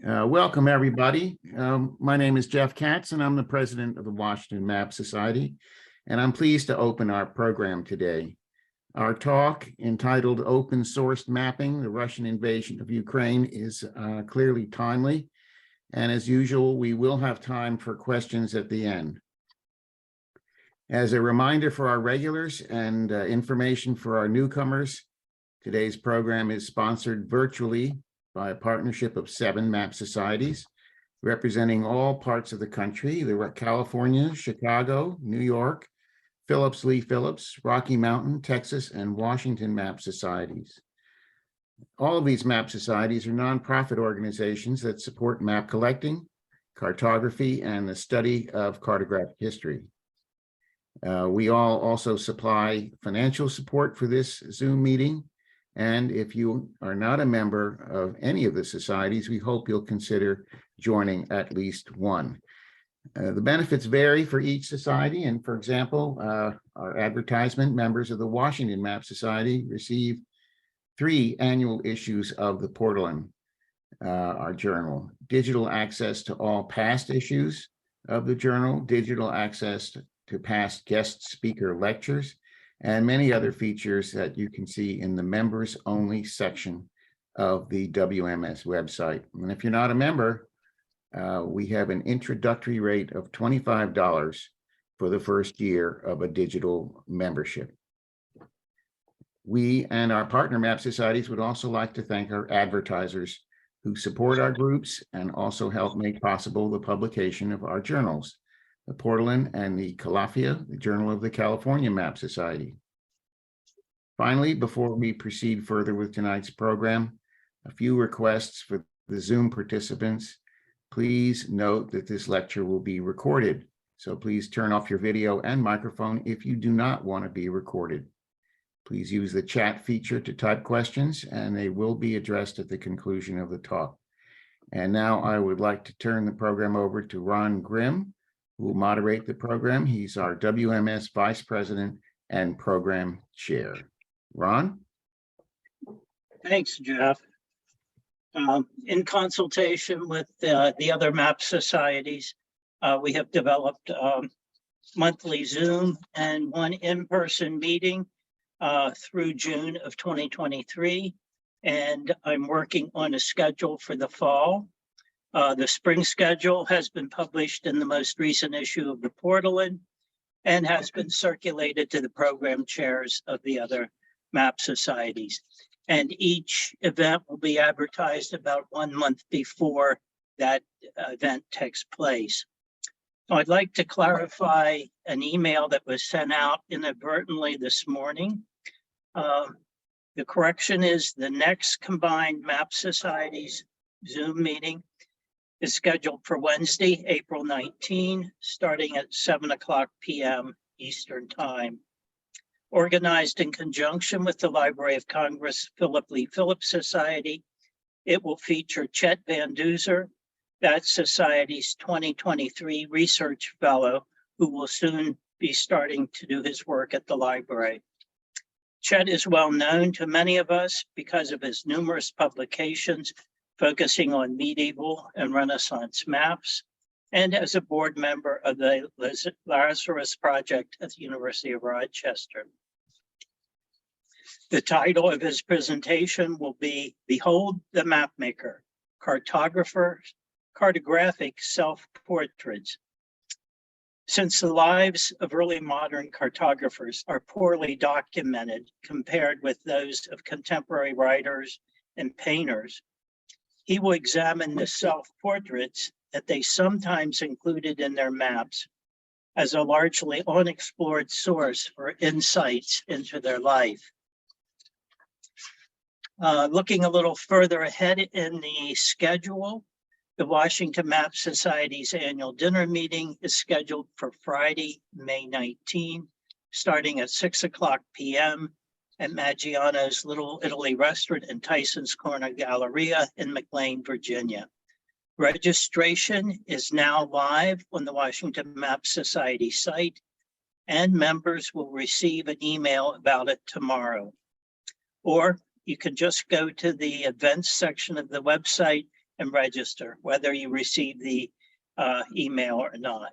Welcome, everybody. My name is Jeff Katz, and I'm the president of the Washington Map Society, and I'm pleased to open our program today. Our talk, entitled Open Source Mapping, the Russian Invasion of Ukraine, is clearly timely, and as usual, we will have time for questions at the end. As a reminder for our regulars and information for our newcomers, today's program is sponsored virtually by a partnership of 7 map societies representing all parts of the country: California, Chicago, New York, Phillips, Lee Phillips, Rocky Mountain, Texas, and Washington map societies. All of these map societies are nonprofit organizations that support map collecting, cartography, and the study of cartographic history. We all also supply financial support for this Zoom meeting. And if you are not a member of any of the societies, we hope you'll consider joining at least one. The benefits vary for each society. And for example, our advertisement members of the Washington Map Society receive 3 annual issues of the Portland, our journal, digital access to all past issues of the journal, digital access to past guest speaker lectures, and many other features that you can see in the members only section of the WMS website. And if you're not a member, we have an introductory rate of $25 for the first year of a digital membership. We and our partner map societies would also like to thank our advertisers who support our groups and also help make possible the publication of our journals, the Portland and the Calafia, the Journal of the California Map Society. Finally, before we proceed further with tonight's program, a few requests for the Zoom participants. Please note that this lecture will be recorded, so please turn off your video and microphone if you do not want to be recorded. Please use the chat feature to type questions, and they will be addressed at the conclusion of the talk. And now I would like to turn the program over to Ron Grimm, who will moderate the program. He's our WMS Vice President and Program Chair. Ron? Thanks, Jeff. In consultation with the other map societies, we have developed monthly Zoom and 1 in-person meeting through June of 2023. And I'm working on a schedule for the fall. The spring schedule has been published in the most recent issue of the Portland and has been circulated to the program chairs of the other map societies. And each event will be advertised about 1 month before that event takes place. So I'd like to clarify an email that was sent out inadvertently this morning. The correction is the next combined map societies Zoom meeting is scheduled for Wednesday, April 19, starting at 7:00 p.m. Eastern Time. Organized in conjunction with the Library of Congress Philip Lee Phillips Society, it will feature Chet Van Duzer, that society's 2023 research fellow, who will soon be starting to do his work at the library. Chet is well known to many of us because of his numerous publications focusing on medieval and Renaissance maps, and as a board member of the Lazarus Project at the University of Rochester. The title of his presentation will be Behold the Mapmaker, Cartographic Self-Portraits. Since the lives of early modern cartographers are poorly documented compared with those of contemporary writers and painters, he will examine the self-portraits that they sometimes included in their maps as a largely unexplored source for insights into their life. Looking a little further ahead in the schedule, the Washington Map Society's annual dinner meeting is scheduled for Friday, May 19, starting at 6:00 p.m. at Maggiano's Little Italy Restaurant in Tyson's Corner Galleria in McLean, Virginia. Registration is now live on the Washington Map Society site, and members will receive an email about it tomorrow. Or you can just go to the events section of the website and register, whether you receive the email or not.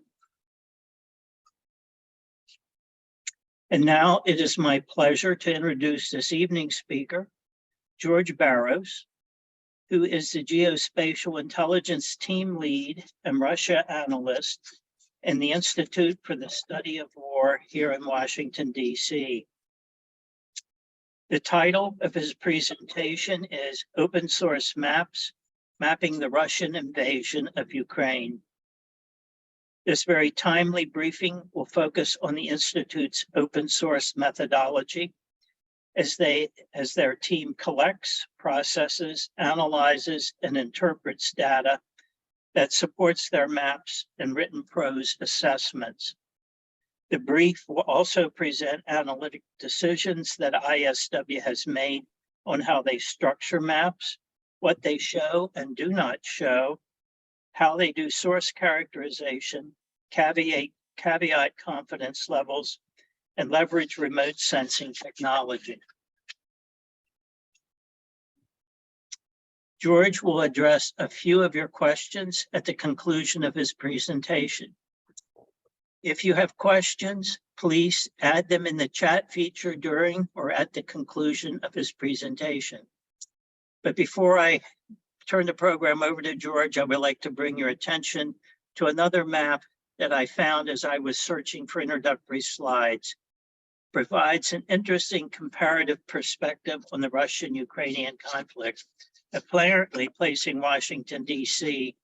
And now it is my pleasure to introduce this evening's speaker, George Barros, who is the Geospatial Intelligence Team Lead and Russia analyst in the Institute for the Study of War here in Washington, D.C. The title of his presentation is Open Source Maps, Mapping the Russian Invasion of Ukraine. This very timely briefing will focus on the Institute's open source methodology as their team collects, processes, analyzes, and interprets data that supports their maps and written prose assessments. The brief will also present analytic decisions that ISW has made on how they structure maps, what they show and do not show, how they do source characterization, caveat confidence levels, and leverage remote sensing technology. George will address a few of your questions at the conclusion of his presentation. If you have questions, please add them in the chat feature during or at the conclusion of his presentation. But before I turn the program over to George, I would like to bring your attention to another map that I found as I was searching for introductory slides. Provides an interesting comparative perspective on the Russian-Ukrainian conflict, apparently placing Washington, D.C.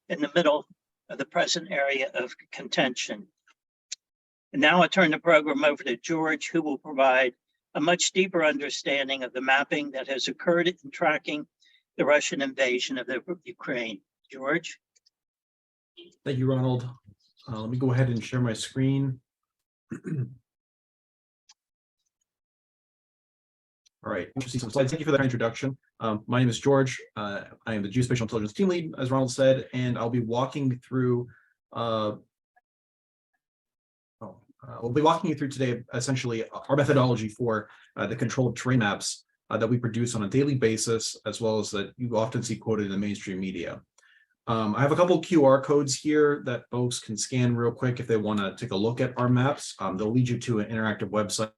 in the middle of the present area of contention. And now I turn the program over to George, who will provide a much deeper understanding of the mapping that has occurred in tracking the Russian invasion of the Ukraine. George? Thank you, Ronald. Let me go ahead and share my screen. All right, we'll see some slides. Thank you for that introduction. My name is George. I am the Geospatial Intelligence Team Lead, as Ronald said, and I'll be walking through. We'll be walking you through today essentially our methodology for the controlled terrain maps that we produce on a daily basis, as well as that you often see quoted in the mainstream media. I have a couple of QR codes here that folks can scan real quick if they want to take a look at our maps. They'll lead you to an interactive website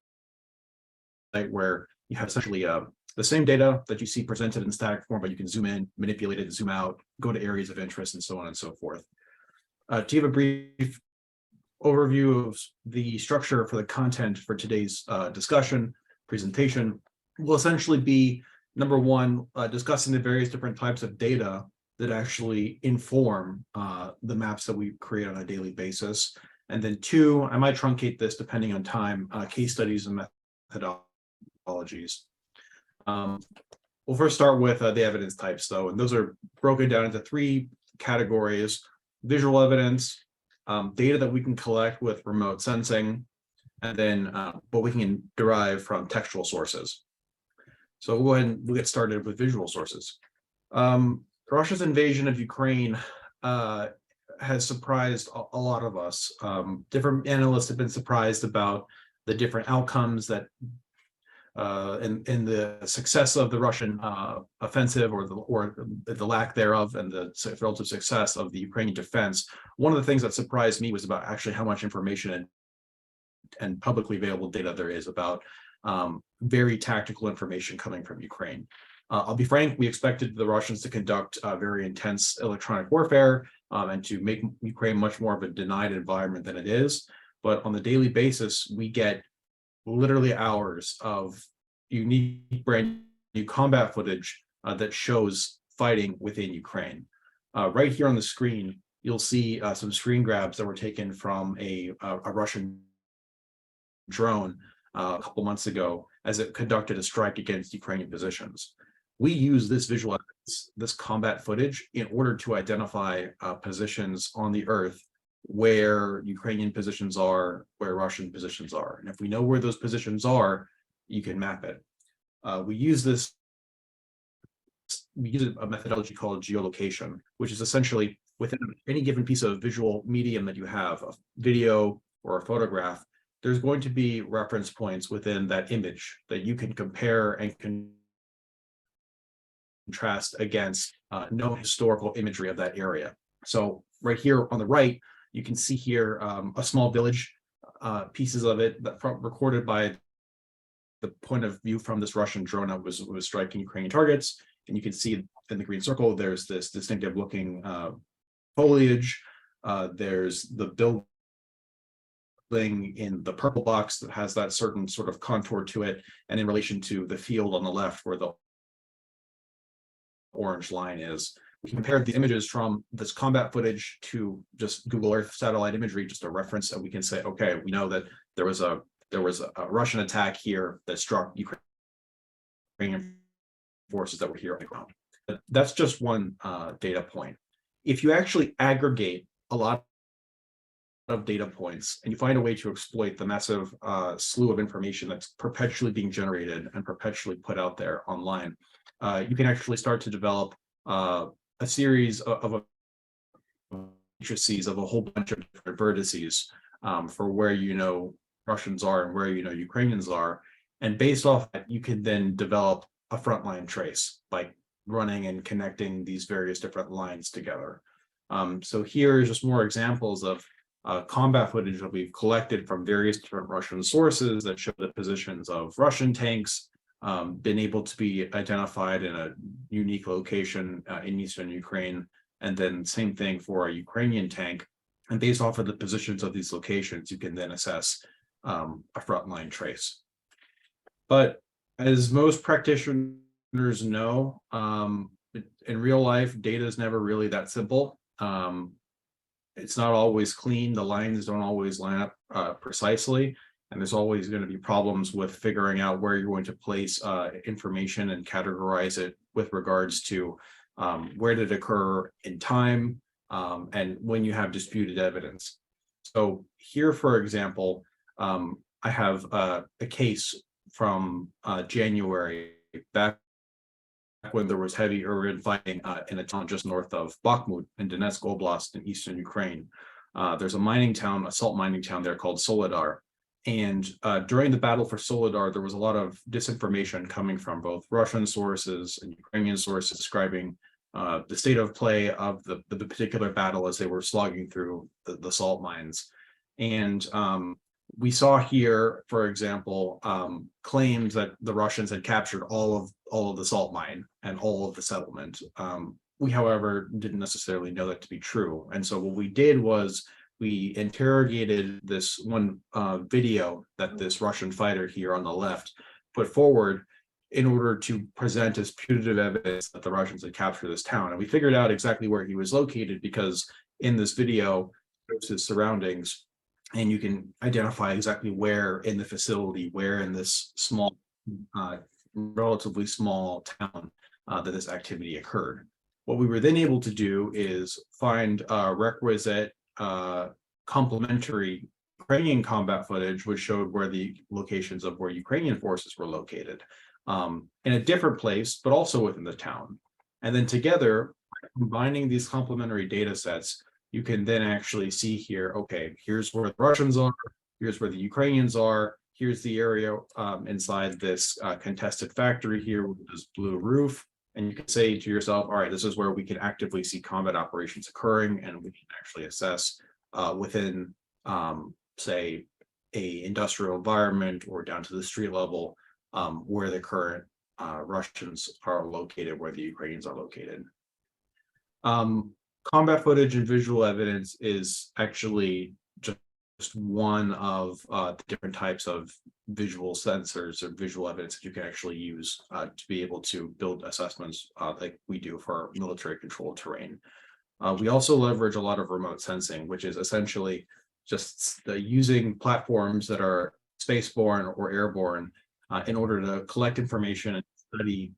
where you have essentially the same data that you see presented in static form, but you can zoom in, manipulate it, zoom out, go to areas of interest, and so on and so forth. To give a brief overview of the structure for the content for today's presentation will essentially be, number one, discussing the various different types of data that actually inform the maps that we create on a daily basis. And then two, I might truncate this depending on time, case studies and methodologies. We'll first start with the evidence types, though, and those are broken down into three categories: visual evidence, data that we can collect with remote sensing, and then what we can derive from textual sources. So we'll go ahead and we'll get started with visual sources. Russia's invasion of Ukraine has surprised a lot of us. Different analysts have been surprised about the different outcomes that in the success of the Russian offensive or the lack thereof, and the relative success of the Ukrainian defense. One of the things that surprised me was about actually how much information and publicly available data there is about very tactical information coming from Ukraine. I'll be frank, we expected the Russians to conduct very intense electronic warfare and to make Ukraine much more of a denied environment than it is. But on the daily basis, we get literally hours of unique, brand new combat footage that shows fighting within Ukraine. Right here on the screen, you'll see some screen grabs that were taken from a Russian drone a couple months ago as it conducted a strike against Ukrainian positions. We use this visual evidence, this combat footage, in order to identify positions on the earth where Ukrainian positions are, where Russian positions are. And if we know where those positions are, you can map it. We use a methodology called geolocation, which is essentially within any given piece of visual medium that you have, a video or a photograph, there's going to be reference points within that image that you can compare and contrast against known historical imagery of that area. So right here on the right, you can see here a small village, pieces of it that recorded by the point of view from this Russian drone that was striking Ukrainian targets. And you can see in the green circle, there's this distinctive looking foliage. There's the building in the purple box that has that certain sort of contour to it. And in relation to the field on the left where the orange line is, we compared the images from this combat footage to just Google Earth satellite imagery, just a reference, and we can say, okay, we know that there was a Russian attack here that struck Ukrainian forces that were here on the ground. But that's just one data point. If you actually aggregate a lot of data points and you find a way to exploit the massive slew of information that's perpetually being generated and perpetually put out there online, you can actually start to develop a series of matrices of a whole bunch of different vertices for where you know Russians are and where you know Ukrainians are. And based off that, you can then develop a frontline trace by running and connecting these various different lines together. So here is just more examples of combat footage that we've collected from various different Russian sources that show the positions of Russian tanks, been able to be identified in a unique location in eastern Ukraine, and then same thing for a Ukrainian tank. And based off of the positions of these locations, you can then assess a frontline trace. But as most practitioners know, in real life, data is never really that simple. It's not always clean. The lines don't always line up precisely. And there's always going to be problems with figuring out where you're going to place information and categorize it with regards to where did it occur in time and when you have disputed evidence. So here, for example, I have a case from January, back when there was heavy urban fighting in a town just north of Bakhmut in Donetsk Oblast in eastern Ukraine. There's a mining town, a salt mining town there called Soledar. And during the battle for Soledar, there was a lot of disinformation coming from both Russian sources and Ukrainian sources describing the state of play of the particular battle as they were slogging through the salt mines. And we saw here, for example, claims that the Russians had captured all of the salt mine and all of the settlement. We, however, didn't necessarily know that to be true. And so what we did was we interrogated this one video that this Russian fighter here on the left put forward in order to present as putative evidence that the Russians had captured this town. And we figured out exactly where he was located because in this video, there's his surroundings, and you can identify exactly where in the facility, where in this small, relatively small town that this activity occurred. What we were then able to do is find requisite complementary Ukrainian combat footage, which showed where the locations of where Ukrainian forces were located in a different place, but also within the town. And then together, combining these complementary data sets, you can then actually see here, okay, here's where the Russians are, here's where the Ukrainians are, here's the area inside this contested factory here with this blue roof. And you can say to yourself, all right, this is where we can actively see combat operations occurring, and we can actually assess within, say, a industrial environment or down to the street level where the current Russians are located, where the Ukrainians are located. Combat footage and visual evidence is actually just one of the different types of visual sensors or visual evidence that you can actually use to be able to build assessments like we do for military controlled terrain. We also leverage a lot of remote sensing, which is essentially just using platforms that are spaceborne or airborne in order to collect information and study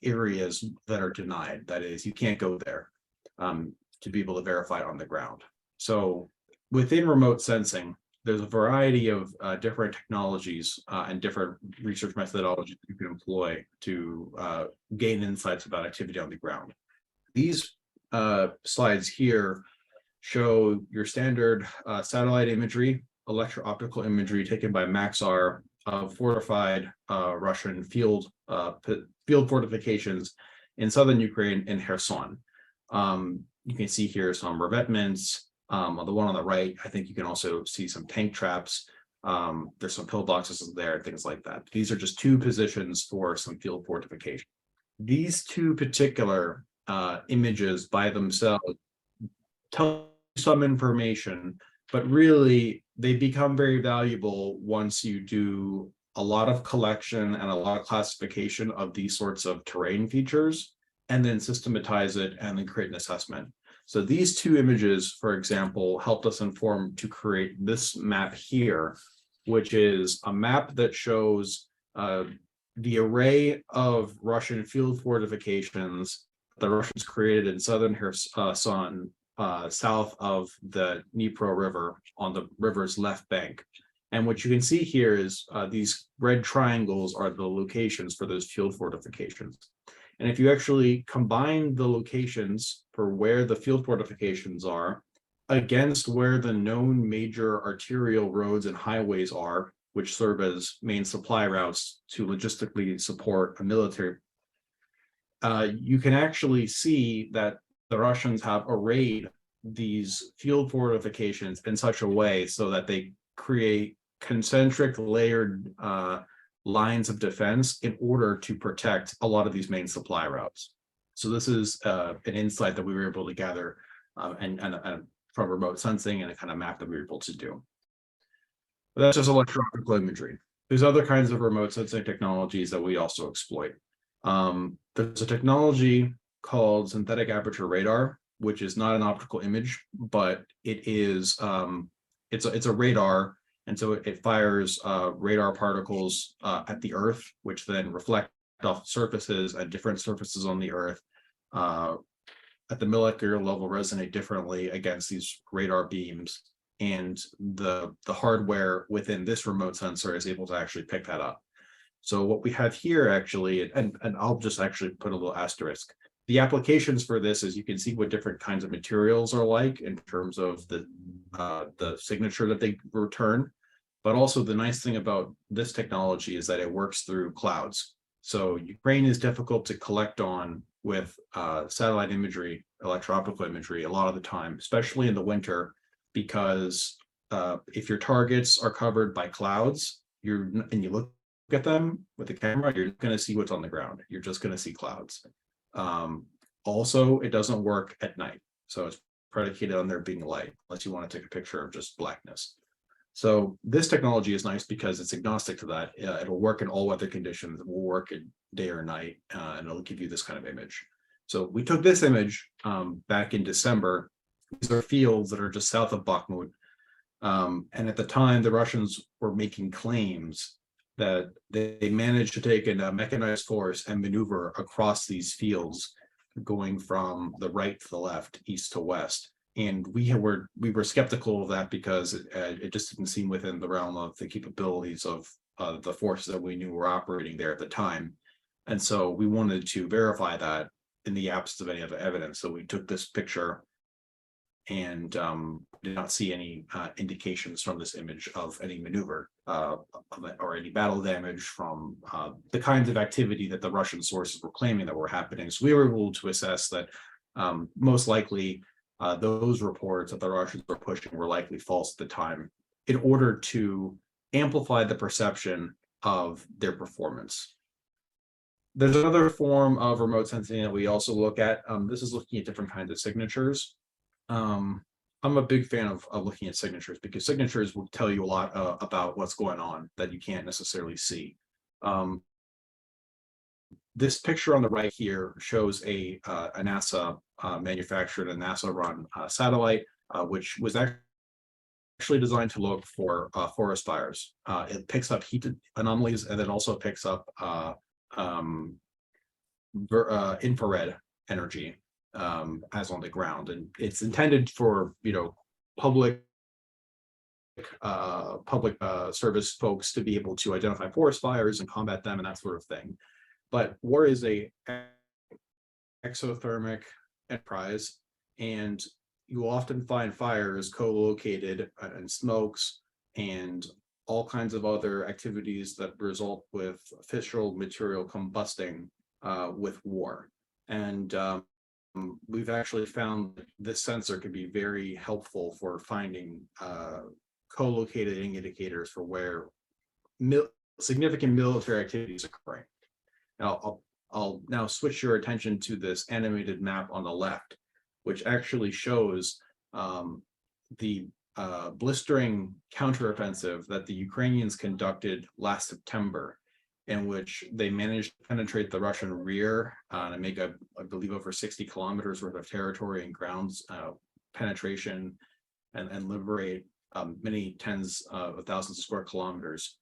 areas that are denied. That is, you can't go there to be able to verify it on the ground. So within remote sensing, there's a variety of different technologies and different research methodologies you can employ to gain insights about activity on the ground. These slides here show your standard satellite imagery, electro-optical imagery taken by Maxar of fortified Russian field fortifications in southern Ukraine in Kherson. You can see here some revetments. On the one on the right, I think you can also see some tank traps. There's some pillboxes there, things like that. These are just two positions for some field fortification. These two particular images by themselves tell some information, but really they become very valuable once you do a lot of collection and a lot of classification of these sorts of terrain features, and then systematize it and then create an assessment. So these two images, for example, helped us inform to create this map here, which is a map that shows the array of Russian field fortifications the Russians created in southern Kherson, south of the Dnipro River on the river's left bank. And what you can see here is these red triangles are the locations for those field fortifications. And if you actually combine the locations for where the field fortifications are against where the known major arterial roads and highways are, which serve as main supply routes to logistically support a military, you can actually see that the Russians have arrayed these field fortifications in such a way so that they create concentric layered lines of defense in order to protect a lot of these main supply routes. So this is an insight that we were able to gather and from remote sensing and a kind of map that we were able to do. But that's just electro-optical imagery. There's other kinds of remote sensing technologies that we also exploit. There's a technology called synthetic aperture radar, which is not an optical image, but it is it's a radar. And so it fires radar particles at the Earth, which then reflect off surfaces at different surfaces on the Earth at the molecular level resonate differently against these radar beams. And the hardware within this remote sensor is able to actually pick that up. So what we have here actually, and I'll just actually put a little asterisk. The applications for this is you can see what different kinds of materials are like in terms of the signature that they return. But also the nice thing about this technology is that it works through clouds. So Ukraine is difficult to collect on with satellite imagery, electro-optical imagery a lot of the time, especially in the winter, because if your targets are covered by clouds, and you look at them with the camera, you're going to see what's on the ground. You're just going to see clouds. Also, it doesn't work at night. So it's predicated on there being light, unless you want to take a picture of just blackness. So this technology is nice because it's agnostic to that. It'll work in all weather conditions. It will work in day or night, and it'll give you this kind of image. So we took this image back in December. These are fields that are just south of Bakhmut. And at the time, the Russians were making claims that they managed to take in a mechanized force and maneuver across these fields, going from the right to the left, east to west. And we were skeptical of that because it just didn't seem within the realm of the capabilities of the forces that we knew were operating there at the time. And so we wanted to verify that in the absence of any other evidence. So we took this picture and did not see any indications from this image of any maneuver or any battle damage from the kinds of activity that the Russian sources were claiming that were happening. So we were able to assess that most likely those reports that the Russians were pushing were likely false at the time in order to amplify the perception of their performance. There's another form of remote sensing that we also look at. This is looking at different kinds of signatures. I'm a big fan of looking at signatures because signatures will tell you a lot about what's going on that you can't necessarily see. This picture on the right here shows a NASA manufactured and NASA-run satellite, which was actually designed to look for forest fires. It picks up heat anomalies and then also picks up infrared energy as on the ground, and it's intended for public service folks to be able to identify forest fires and combat them and that sort of thing. But war is a exothermic enterprise, and you often find fires co-located and smokes and all kinds of other activities that result with fissile material combusting with war. And we've actually found this sensor can be very helpful for finding co-located indicators for where significant military activity is occurring. Now, I'll now switch your attention to this animated map on the left, which actually shows the blistering counteroffensive that the Ukrainians conducted last September, in which they managed to penetrate the Russian rear and make, I believe, over 60 kilometers worth of territory and grounds penetration and liberate many tens of thousands of square kilometers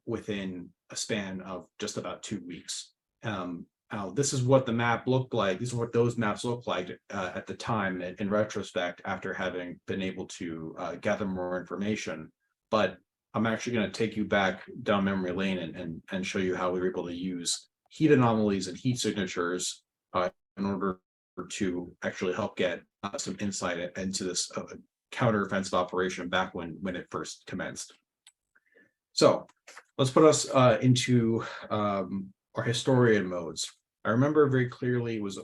within a span of just about 2 weeks. Now, this is what the map looked like. These are what those maps looked like at the time in retrospect, after having been able to gather more information. But I'm actually going to take you back down memory lane and show you how we were able to use heat anomalies and heat signatures in order to actually help get some insight into this counteroffensive operation back when it first commenced. So let's put us into our historian modes. I remember very clearly it was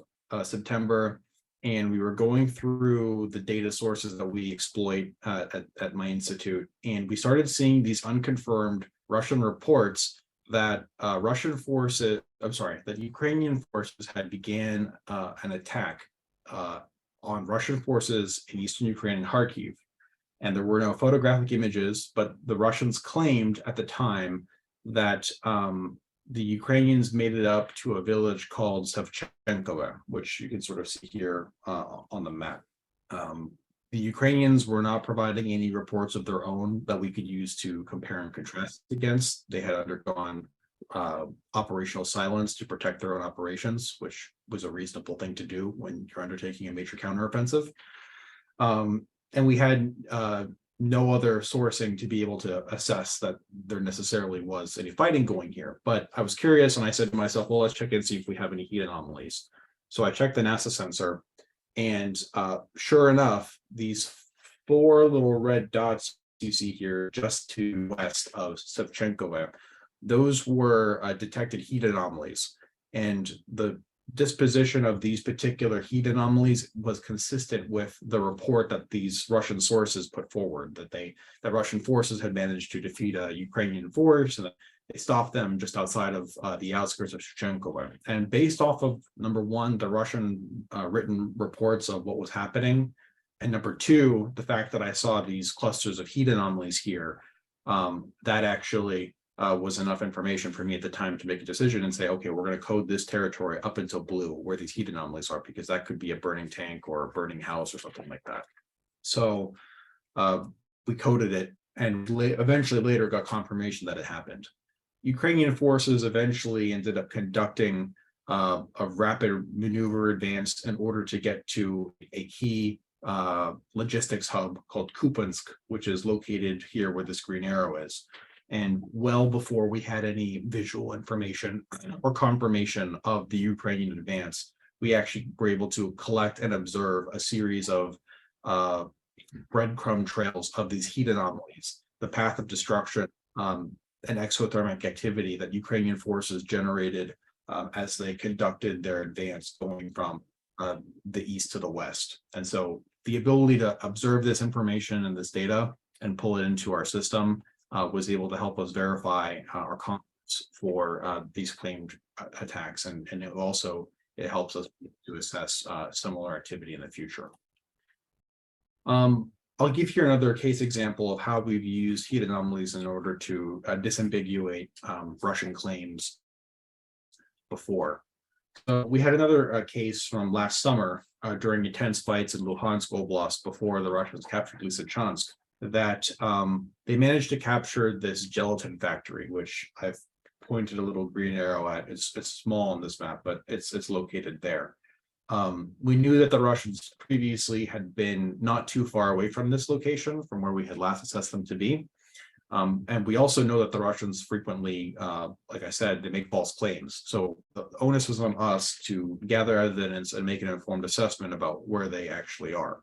September, and we were going through the data sources that we exploit at my institute, and we started seeing these unconfirmed Russian reports that that Ukrainian forces had began an attack on Russian forces in eastern Ukraine and Kharkiv. And there were no photographic images, but the Russians claimed at the time that the Ukrainians made it up to a village called Savchenkova, which you can sort of see here on the map. The Ukrainians were not providing any reports of their own that we could use to compare and contrast against. They had undergone operational silence to protect their own operations, which was a reasonable thing to do when you're undertaking a major counteroffensive. And we had no other sourcing to be able to assess that there necessarily was any fighting going here. But I was curious, and I said to myself, well, let's check and see if we have any heat anomalies. So I checked the NASA sensor, and sure enough, these 4 little red dots you see here just to west of Savchenkova, those were detected heat anomalies. And the disposition of these particular heat anomalies was consistent with the report that these Russian sources put forward, that Russian forces had managed to defeat a Ukrainian force, and that they stopped them just outside of the outskirts of Shevchenkova. And based off of, number one, the Russian written reports of what was happening, and number two, the fact that I saw these clusters of heat anomalies here, that actually was enough information for me at the time to make a decision and say, okay, we're going to code this territory up until blue where these heat anomalies are, because that could be a burning tank or a burning house or something like that. So we coded it, and eventually later got confirmation that it happened. Ukrainian forces eventually ended up conducting a rapid maneuver advance in order to get to a key logistics hub called Kupiansk, which is located here where this green arrow is. And well before we had any visual information or confirmation of the Ukrainian advance, we actually were able to collect and observe a series of breadcrumb trails of these heat anomalies, the path of destruction and exothermic activity that Ukrainian forces generated as they conducted their advance going from the east to the west. And so the ability to observe this information and this data and pull it into our system was able to help us verify our confidence for these claimed attacks, and it helps us to assess similar activity in the future. I'll give here another case example of how we've used heat anomalies in order to disambiguate Russian claims before. We had another case from last summer during intense fights in Luhansk Oblast before the Russians captured Lysychansk, that they managed to capture this gelatin factory, which I've pointed a little green arrow at. It's small on this map, but it's located there. We knew that the Russians previously had been not too far away from this location from where we had last assessed them to be. And we also know that the Russians frequently, like I said, they make false claims. So the onus was on us to gather evidence and make an informed assessment about where they actually are.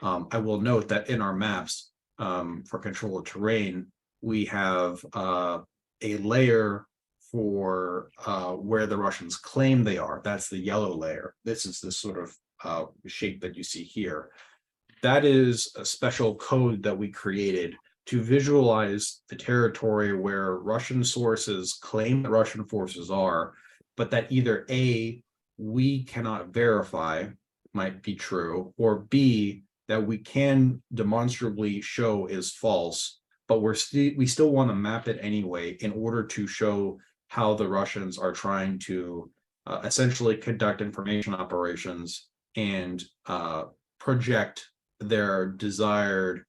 I will note that in our maps for control of terrain, We have a layer for where the Russians claim they are. That's the yellow layer. This is the sort of shape that you see here. That is a special code that we created to visualize the territory where Russian sources claim that Russian forces are, but that either A, we cannot verify might be true, or B, that we can demonstrably show is false, but we still want to map it anyway in order to show how the Russians are trying to essentially conduct information operations and project their desired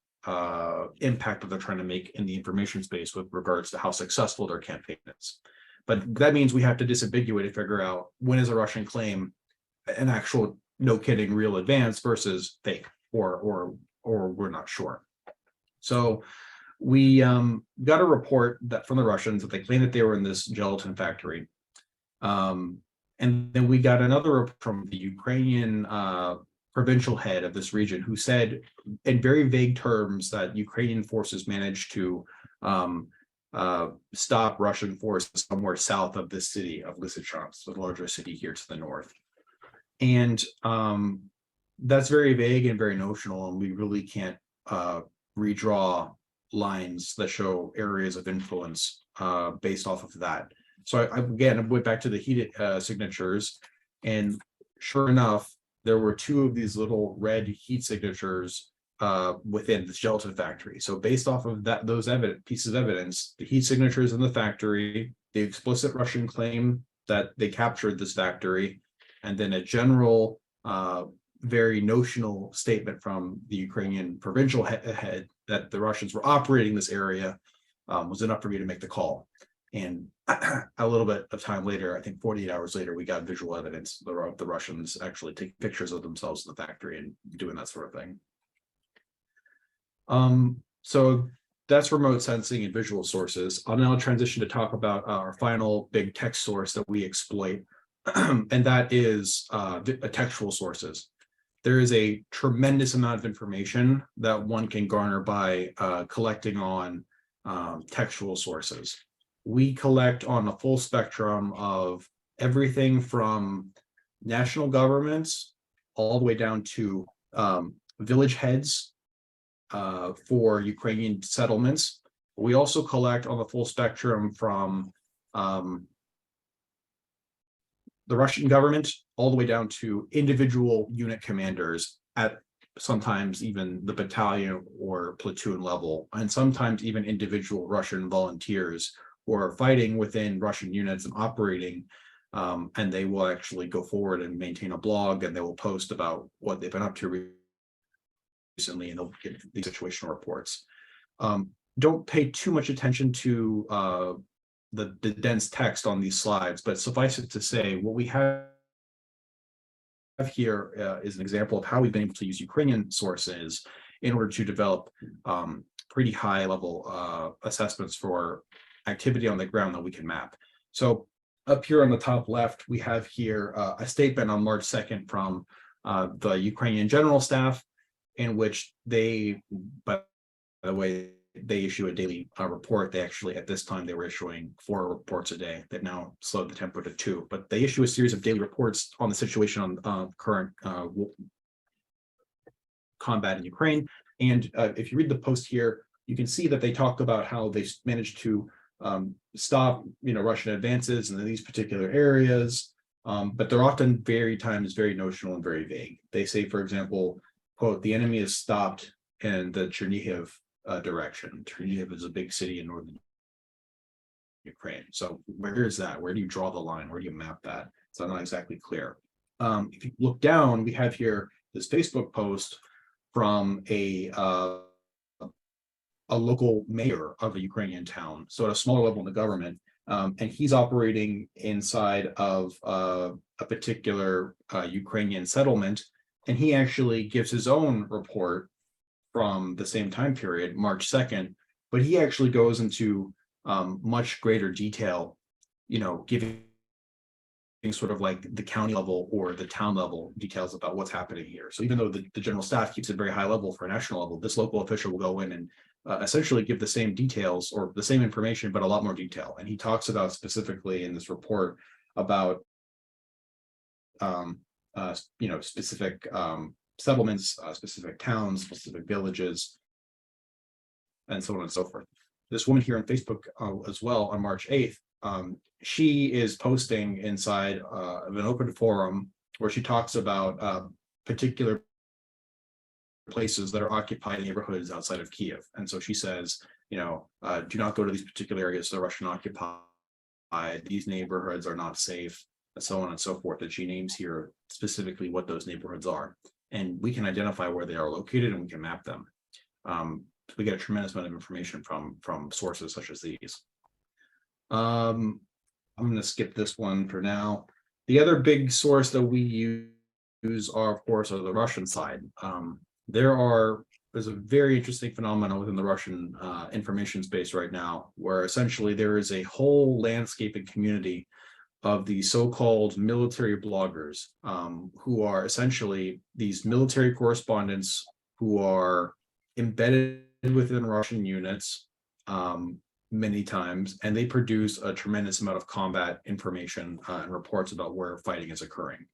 impact that they're trying to make in the information space with regards to how successful their campaign is. But that means we have to disambiguate to figure out when is a Russian claim an actual, no kidding, real advance versus fake, or we're not sure. So we got a report that from the Russians that they claimed that they were in this gelatin factory. And then we got another report from the Ukrainian provincial head of this region who said in very vague terms that Ukrainian forces managed to stop Russian forces somewhere south of this city of Lysychansk, the larger city here to the north. And that's very vague and very notional, and we really can't redraw lines that show areas of influence based off of that. So I went back to the heat signatures, and sure enough, there were two of these little red heat signatures within the gelatin factory. So based off of those pieces of evidence, the heat signatures in the factory, the explicit Russian claim that they captured this factory, and then a general, very notional statement from the Ukrainian provincial head that the Russians were operating this area was enough for me to make the call. And a little bit of time later, I think 48 hours later, we got visual evidence of the Russians actually taking pictures of themselves in the factory and doing that sort of thing. So that's remote sensing and visual sources. I'll now transition to talk about our final big text source that we exploit, and that is textual sources. There is a tremendous amount of information that one can garner by collecting on textual sources. We collect on a full spectrum of everything from national governments all the way down to village heads for Ukrainian settlements. We also collect on the full spectrum from the Russian government all the way down to individual unit commanders at sometimes even the battalion or platoon level, and sometimes even individual Russian volunteers who are fighting within Russian units and operating, and they will actually go forward and maintain a blog, and they will post about what they've been up to recently, and they'll get these situational reports. Don't pay too much attention to the dense text on these slides, but suffice it to say, what we have here is an example of how we've been able to use Ukrainian sources in order to develop pretty high level assessments for activity on the ground that we can map. So up here on the top left, we have here a statement on March 2nd from the Ukrainian General Staff, in which they, by the way, they issue a daily report. They actually, at this time, they were issuing 4 reports a day. That now slowed the tempo to 2, but they issue a series of daily reports on the situation on current combat in Ukraine. And if you read the post here, you can see that they talk about how they managed to stop, Russian advances in these particular areas, but they're often very notional and very vague. They say, for example, quote, "The enemy is stopped in the Chernihiv direction." Chernihiv is a big city in northern Ukraine. So where is that? Where do you draw the line? Where do you map that? It's not exactly clear. If you look down, we have here this Facebook post from a local mayor of a Ukrainian town, so at a smaller level in the government, and he's operating inside of a particular Ukrainian settlement, and he actually gives his own report from the same time period, March 2nd, but he actually goes into much greater detail, giving sort of like the county level or the town level details about what's happening here. So even though the general staff keeps it very high level for a national level, this local official will go in and essentially give the same details or the same information, but a lot more detail. And he talks about specifically in this report about specific settlements, specific towns, specific villages, and so on and so forth. This woman here on Facebook as well on March 8th, she is posting inside of an open forum where she talks about particular places that are occupied neighborhoods outside of Kyiv. And so she says, do not go to these particular areas that are Russian occupied. These neighborhoods are not safe, and so on and so forth. And she names here specifically what those neighborhoods are. And we can identify where they are located and we can map them. We get a tremendous amount of information from sources such as these. I'm going to skip this one for now. The other big source that we use are, of course, the Russian side. There's a very interesting phenomenon within the Russian information space right now, where essentially there is a whole landscape and community of the so-called military bloggers, who are essentially these military correspondents who are embedded within Russian units many times, and they produce a tremendous amount of combat information and reports about where fighting is occurring.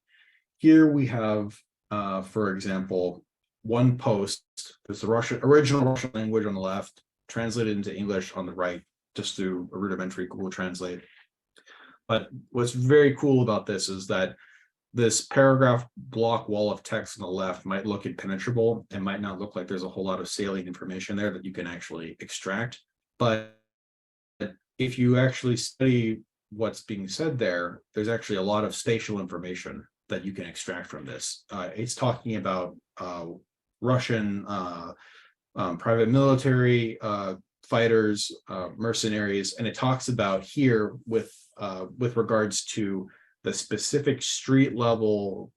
Here we have, for example, one post. There's the original Russian language on the left, translated into English on the right, just through a rudimentary Google Translate. But what's very cool about this is that this paragraph block wall of text on the left might look impenetrable and might not look like there's a whole lot of salient information there that you can actually extract. But if you actually study what's being said there, there's actually a lot of spatial information that you can extract from this. It's talking about Russian private military fighters, mercenaries, and it talks about here with regards to the specific street level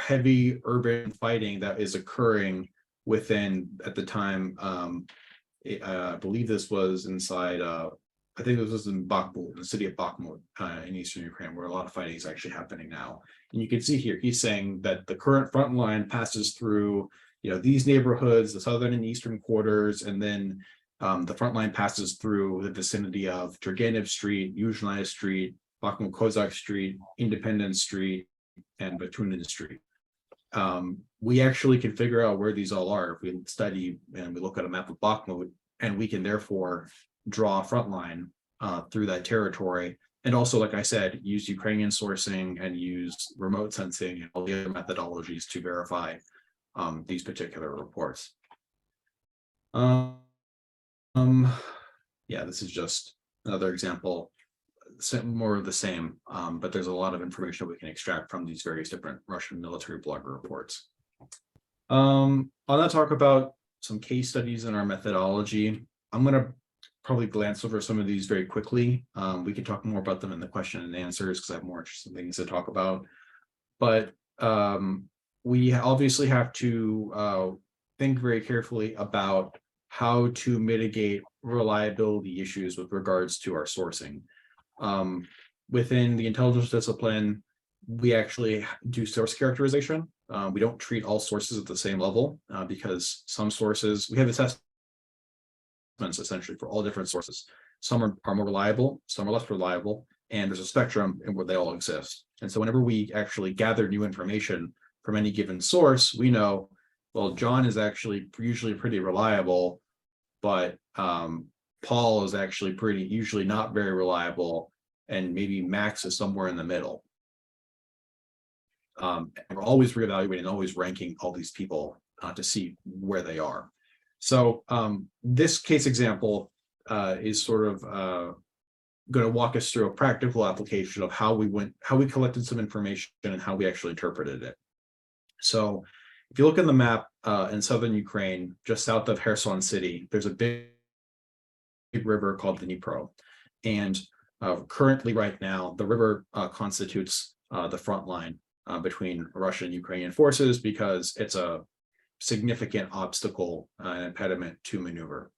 heavy urban fighting that is occurring within, at the time, I believe this was inside, I think this was in Bakhmut, the city of Bakhmut in eastern Ukraine, where a lot of fighting is actually happening now. And you can see here, he's saying that the current front line passes through, these neighborhoods, the southern and eastern quarters, and then the front line passes through the vicinity of Turgenev Street, Yuzhnaya Street, Bakhmut Kozak Street, Independent Street, and Batunin Street. We actually can figure out where these all are if we study and we look at a map of Bakhmut, and we can therefore draw a front line through that territory. And also, like I said, use Ukrainian sourcing and use remote sensing and all the other methodologies to verify these particular reports. Yeah, this is just another example, more of the same, but there's a lot of information we can extract from these various different Russian military blogger reports. I'll now talk about some case studies in our methodology. I'm going to probably glance over some of these very quickly. We can talk more about them in the question and answers because I have more interesting things to talk about. But we obviously have to think very carefully about how to mitigate reliability issues with regards to our sourcing. Within the intelligence discipline, we actually do source characterization. We don't treat all sources at the same level because some sources, we have assessments essentially for all different sources. Some are more reliable, some are less reliable, and there's a spectrum in where they all exist. And so whenever we actually gather new information from any given source, we know, well, John is actually usually pretty reliable, but Paul is actually usually not very reliable, and maybe Max is somewhere in the middle. We're always reevaluating, always ranking all these people to see where they are. So this case example is sort of going to walk us through a practical application of how we collected some information and how we actually interpreted it. So if you look in the map in southern Ukraine, just south of Kherson city, there's a big river called the Dnipro. And currently right now, the river constitutes the front line between Russian and Ukrainian forces because it's a significant obstacle and impediment to maneuver.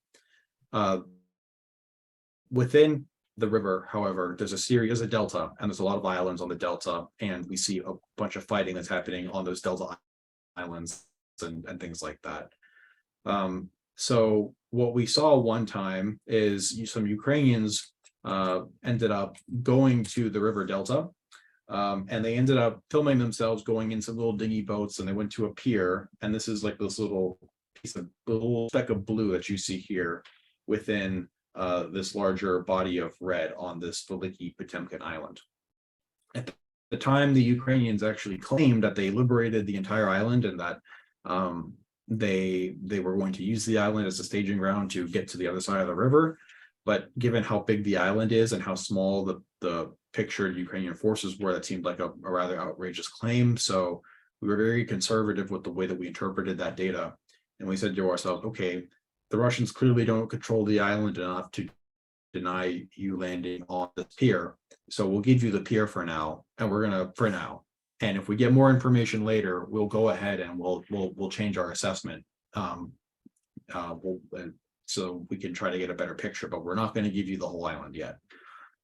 Within the river, however, there's a delta, and there's a lot of islands on the delta, and we see a bunch of fighting that's happening on those delta islands and things like that. So what we saw one time is some Ukrainians ended up going to the river Delta, and they ended up filming themselves going in some little dinghy boats, and they went to a pier. And this is like this little little speck of blue that you see here within this larger body of red on this Veliki Potemkin Island. At the time, the Ukrainians actually claimed that they liberated the entire island and that they were going to use the island as a staging ground to get to the other side of the river. But given how big the island is and how small the pictured Ukrainian forces were, that seemed like a rather outrageous claim. So we were very conservative with the way that we interpreted that data. And we said to ourselves, okay, the Russians clearly don't control the island enough to deny you landing on the pier. So we'll give you the pier for now, and we're gonna for now. And if we get more information later, we'll go ahead and we'll change our assessment. So we can try to get a better picture, but we're not going to give you the whole island yet,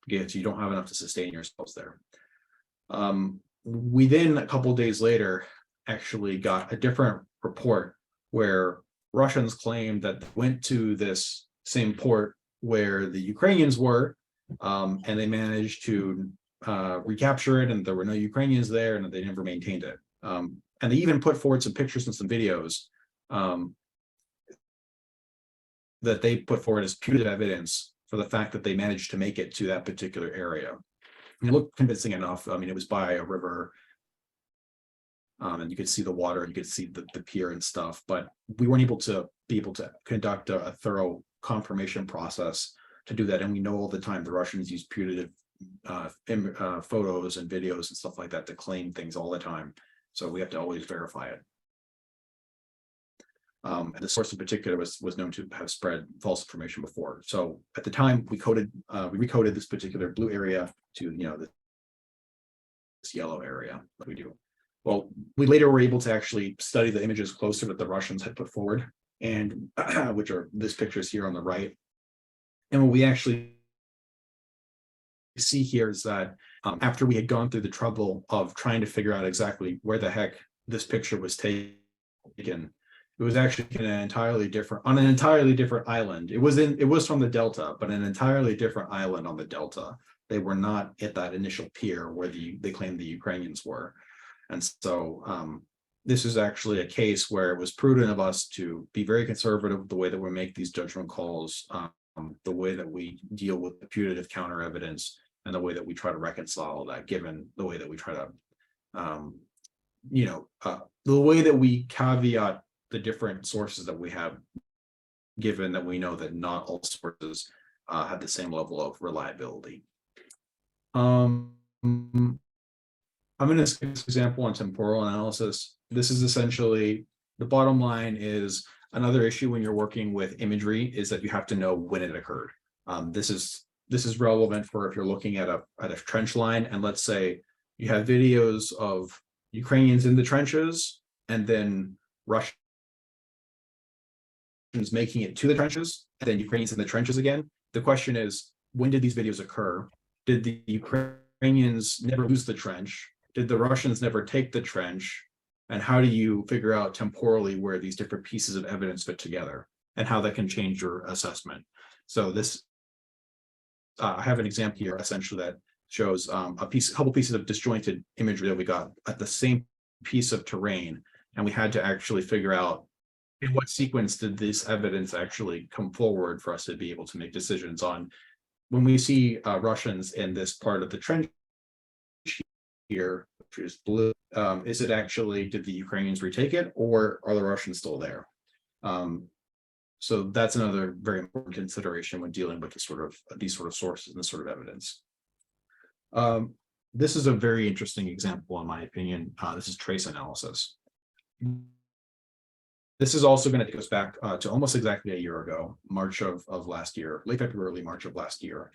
because you don't have enough to sustain yourselves there. We then, a couple of days later, actually got a different report where Russians claimed that they went to this same port where the Ukrainians were, and they managed to recapture it, and there were no Ukrainians there, and they never maintained it. And they even put forward some pictures and some videos that they put forward as putative evidence for the fact that they managed to make it to that particular area. And it looked convincing enough. I mean, it was by a river, and you could see the water, you could see the pier and stuff, but we weren't able to conduct a thorough confirmation process to do that. And we know all the time the Russians use putative photos and videos and stuff like that to claim things all the time. So we have to always verify it. And the source in particular was known to have spread false information before. So at the time, we recoded this particular blue area to this yellow area that we do. Well, we later were able to actually study the images closer that the Russians had put forward, and which are this pictures here on the right. And what we actually see here is that after we had gone through the trouble of trying to figure out exactly where the heck this picture was taken, it was actually on an entirely different island. It was from the Delta, but an entirely different island on the Delta. They were not at that initial pier where they claimed the Ukrainians were. And so this is actually a case where it was prudent of us to be very conservative with the way that we make these judgment calls, the way that we deal with the putative counter evidence, and the way that we try to reconcile that, given the way that we try to, the way that we caveat the different sources that we have, given that we know that not all sources have the same level of reliability. I'm going to skip this example on temporal analysis. This is essentially, the bottom line is, another issue when you're working with imagery is that you have to know when it occurred. This is relevant for if you're looking at a trench line, and let's say you have videos of Ukrainians in the trenches and then Russians making it to the trenches, and then Ukrainians in the trenches again. The question is, when did these videos occur? Did the Ukrainians never lose the trench? Did the Russians never take the trench? And how do you figure out temporally where these different pieces of evidence fit together and how that can change your assessment? So this, I have an example here essentially that shows a couple pieces of disjointed imagery that we got at the same piece of terrain. And we had to actually figure out in what sequence did this evidence actually come forward for us to be able to make decisions on. When we see Russians in this part of the trench here, which is blue, is it actually, did the Ukrainians retake it, or are the Russians still there? So that's another very important consideration when dealing with these sort of sources and this sort of evidence. This is a very interesting example, in my opinion. This is trace analysis. This is also going to take us back to almost exactly a year ago, March of last year, late February, early March of last year.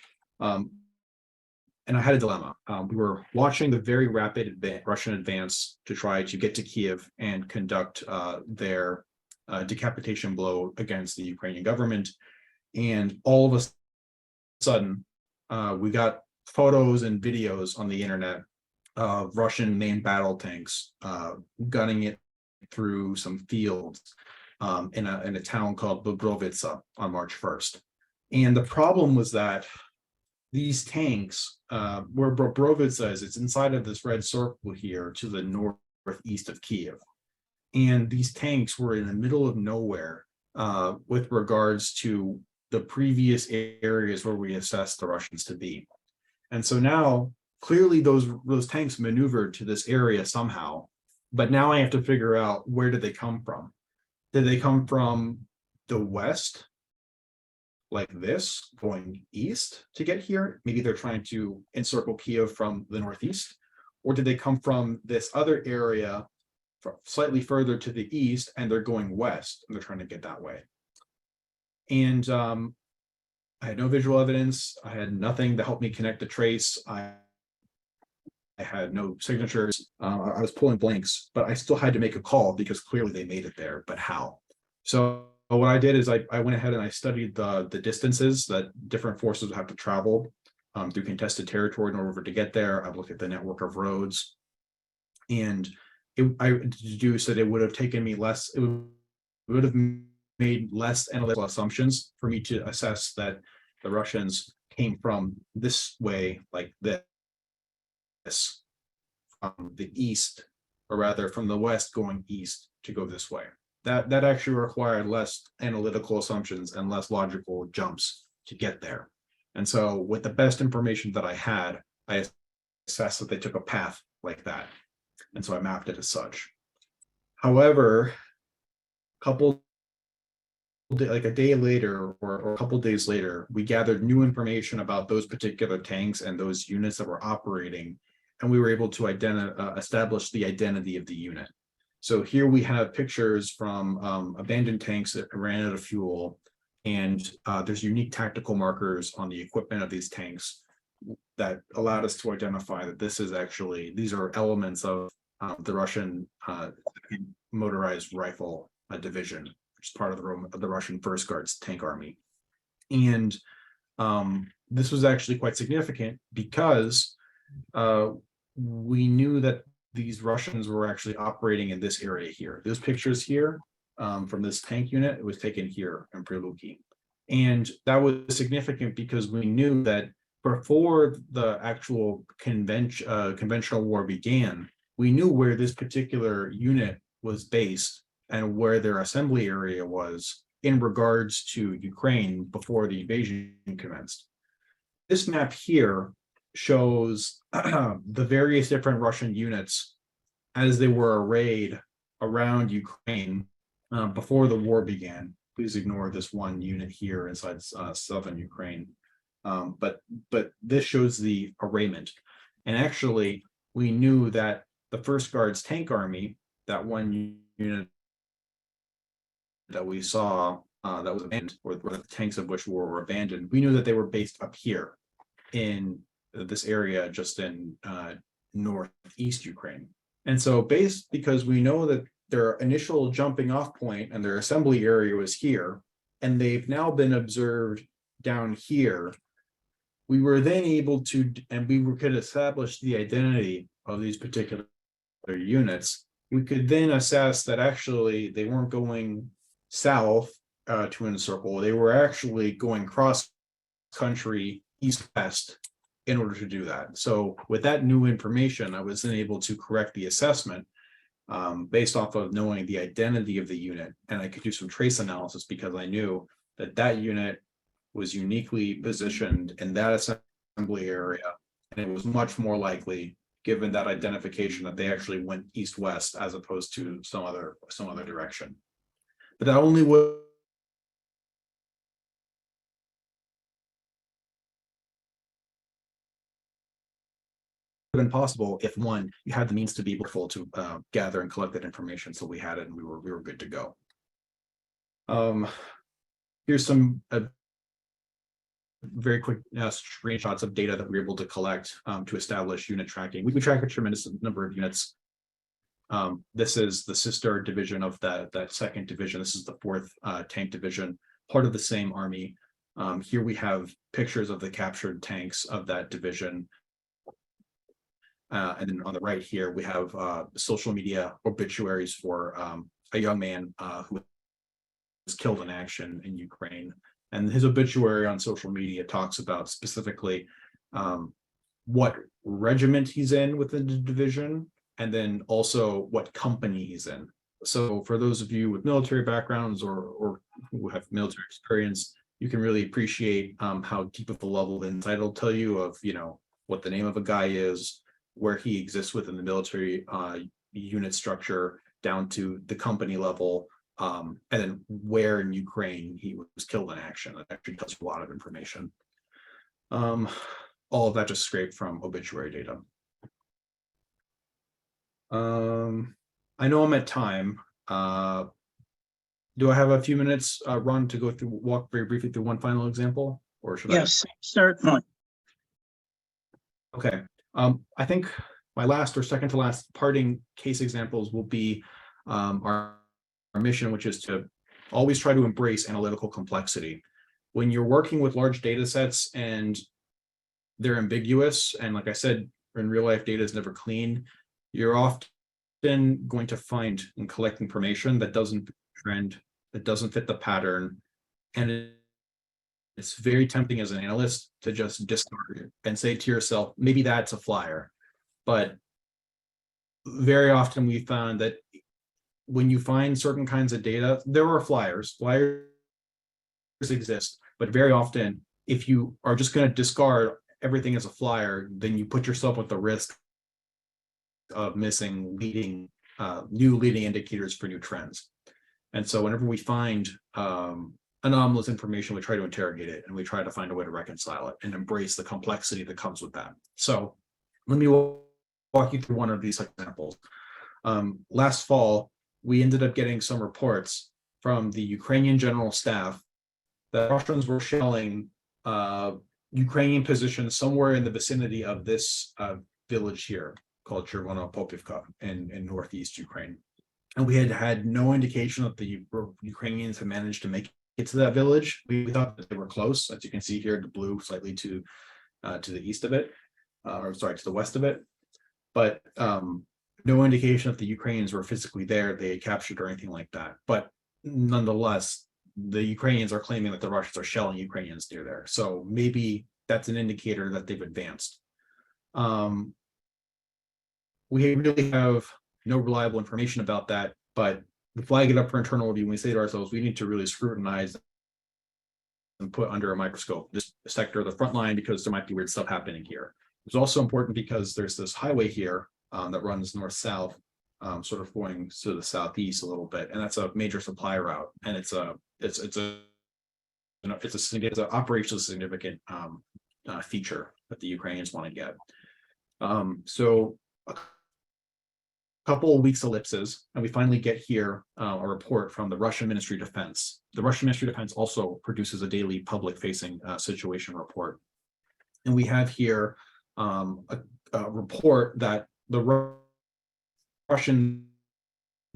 And I had a dilemma. We were watching the very rapid Russian advance to try to get to Kyiv and conduct their decapitation blow against the Ukrainian government. And all of a sudden, we got photos and videos on the internet of Russian main battle tanks gunning it through some fields, in a town called Bobrovica on March 1st. And the problem was that these tanks, where Bobrovica is, it's inside of this red circle here to the northeast of Kyiv. And these tanks were in the middle of nowhere with regards to the previous areas where we assessed the Russians to be. And so now, clearly those tanks maneuvered to this area somehow, but now I have to figure out, where did they come from? Did they come from the west, like this, going east to get here? Maybe they're trying to encircle Kyiv from the northeast. Or did they come from this other area slightly further to the east, and they're going west and they're trying to get that way? And I had no visual evidence. I had nothing to help me connect the trace. I had no signatures. I was pulling blanks, but I still had to make a call because clearly they made it there, but how? So what I did is I went ahead and I studied the distances that different forces would have to travel through contested territory in order to get there. I looked at the network of roads, and I deduced that it would have taken me less, it would have made less analytical assumptions for me to assess that the Russians came from this way, like this, from the east, or rather from the west going east to go this way. That actually required less analytical assumptions and less logical jumps to get there. And so with the best information that I had, I assessed that they took a path like that. And so I mapped it as such. However, like a day later or a couple days later, we gathered new information about those particular tanks and those units that were operating, and we were able to establish the identity of the unit. So here we have pictures from abandoned tanks that ran out of fuel, and there's unique tactical markers on the equipment of these tanks that allowed us to identify that these are elements of the Russian motorized rifle division, which is part of the Russian First Guards tank army. And this was actually quite significant because we knew that these Russians were actually operating in this area here. Those pictures here from this tank unit, it was taken here in Priluki. And that was significant because we knew that before the actual conventional war began, we knew where this particular unit was based and where their assembly area was in regards to Ukraine before the invasion commenced. This map here shows the various different Russian units as they were arrayed around Ukraine before the war began. Please ignore this one unit here inside southern Ukraine. But this shows the arrayment. And actually, we knew that the First Guards tank army, that one unit that we saw that was abandoned, or the tanks of which were abandoned, we knew that they were based up here in this area just in northeast Ukraine. And so because we know that their initial jumping off point and their assembly area was here, and they've now been observed down here, we were then able to, and could establish the identity of these particular units. We could then assess that actually they weren't going south to encircle, they were actually going cross country east-west in order to do that. So with that new information, I was then able to correct the assessment based off of knowing the identity of the unit. And I could do some trace analysis because I knew that that unit was uniquely positioned in that assembly area. And it was much more likely, given that identification, that they actually went east-west as opposed to some other direction. But that only would been possible if, one, you had the means to be able to gather and collect that information. So we had it, and we were good to go. Here's some very quick screenshots of data that we were able to collect to establish unit tracking. We track a tremendous number of units. This is the sister division of that second division. This is the 4th tank division, part of the same army. Here we have pictures of the captured tanks of that division. And then on the right here, we have social media obituaries for a young man who killed in action in Ukraine. And his obituary on social media talks about specifically what regiment he's in within the division, and then also what company he's in. So for those of you with military backgrounds or who have military experience, you can really appreciate how deep of a level of insight it'll tell you of, what the name of a guy is, where he exists within the military unit structure, down to the company level, and then where in Ukraine he was killed in action. That actually tells you a lot of information. All of that just scraped from obituary data. I know I'm at time. Do I have a few minutes, Ron, to walk very briefly through one final example, or should I? Yes, certainly. Okay. I think my last or second to last parting case examples will be our mission, which is to always try to embrace analytical complexity. When you're working with large data sets and they're ambiguous, and like I said, in real life, data is never clean, you're often going to find and collect information that doesn't trend, that doesn't fit the pattern, and it's very tempting as an analyst to just discard it and say to yourself, maybe that's a flyer. But very often we found that when you find certain kinds of data, there are flyers. Flyers exist, but very often, if you are just going to discard everything as a flyer, then you put yourself at the risk of missing new leading indicators for new trends. And so whenever we find anomalous information, we try to interrogate it, and we try to find a way to reconcile it and embrace the complexity that comes with that. So let me walk you through one of these examples. Last fall, we ended up getting some reports from the Ukrainian General Staff that Russians were shelling Ukrainian positions somewhere in the vicinity of this village here called Chervonopopivka in northeast Ukraine. And we had no indication that the Ukrainians had managed to make it to that village. We thought that they were close, as you can see here, the blue slightly to the east of it, to the west of it. But no indication that the Ukrainians were physically there, they had captured or anything like that. But nonetheless, the Ukrainians are claiming that the Russians are shelling Ukrainians near there. So maybe that's an indicator that they've advanced. We really have no reliable information about that, but we flag it up for internal review. We say to ourselves, we need to really scrutinize and put under a microscope this sector of the front line, because there might be weird stuff happening here. It's also important because there's this highway here that runs north-south, sort of going to the southeast a little bit, and that's a major supply route, and it's an operationally significant feature that the Ukrainians want to get. So a couple of weeks ellipses, and we finally get here a report from the Russian Ministry of Defense. The Russian Ministry of Defense also produces a daily public-facing situation report, and we have here a report that the Russians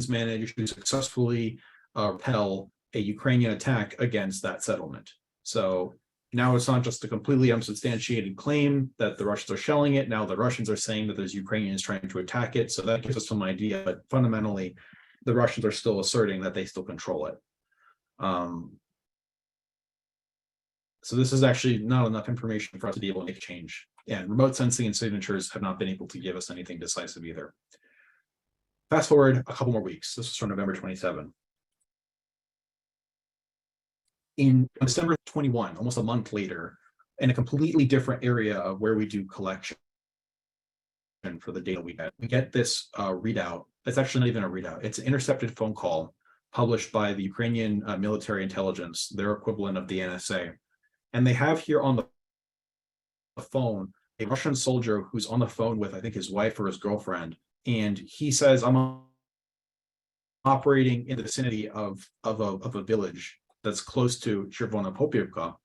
managed to successfully repel a Ukrainian attack against that settlement. So now it's not just a completely unsubstantiated claim that the Russians are shelling it. Now the Russians are saying that there's Ukrainians trying to attack it. So that gives us some idea, but fundamentally, the Russians are still asserting that they still control it. So this is actually not enough information for us to be able to make a change. And remote sensing and signatures have not been able to give us anything decisive either. Fast forward a couple more weeks. This was from November 27. In December 21, almost a month later, in a completely different area of where we do collection for the data we get this readout. It's actually not even a readout. It's an intercepted phone call published by the Ukrainian military intelligence, their equivalent of the NSA. And they have here on the phone a Russian soldier who's on the phone with, I think, his wife or his girlfriend. And he says, I'm operating in the vicinity of a village that's close to Chervonopopivka.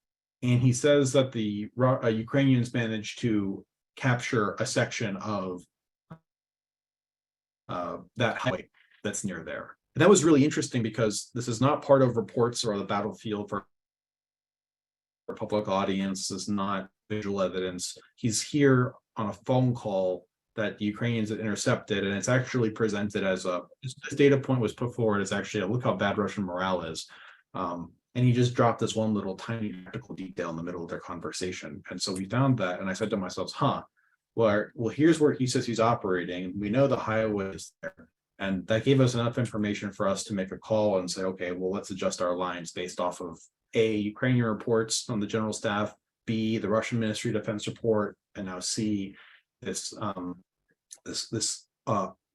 And he says that the Ukrainians managed to capture a section of that highway that's near there. And that was really interesting because this is not part of reports or the battlefield for public audience. This is not visual evidence. He's here on a phone call that the Ukrainians had intercepted, and it's actually presented as this data point was put forward as actually a look how bad Russian morale is. And he just dropped this one little tiny technical detail in the middle of their conversation. And so we found that, and I said to myself, well, here's where he says he's operating. We know the highway is there. And that gave us enough information for us to make a call and say, okay, well, let's adjust our lines based off of A, Ukrainian reports from the general staff, B, the Russian Ministry of Defense report, and now C, this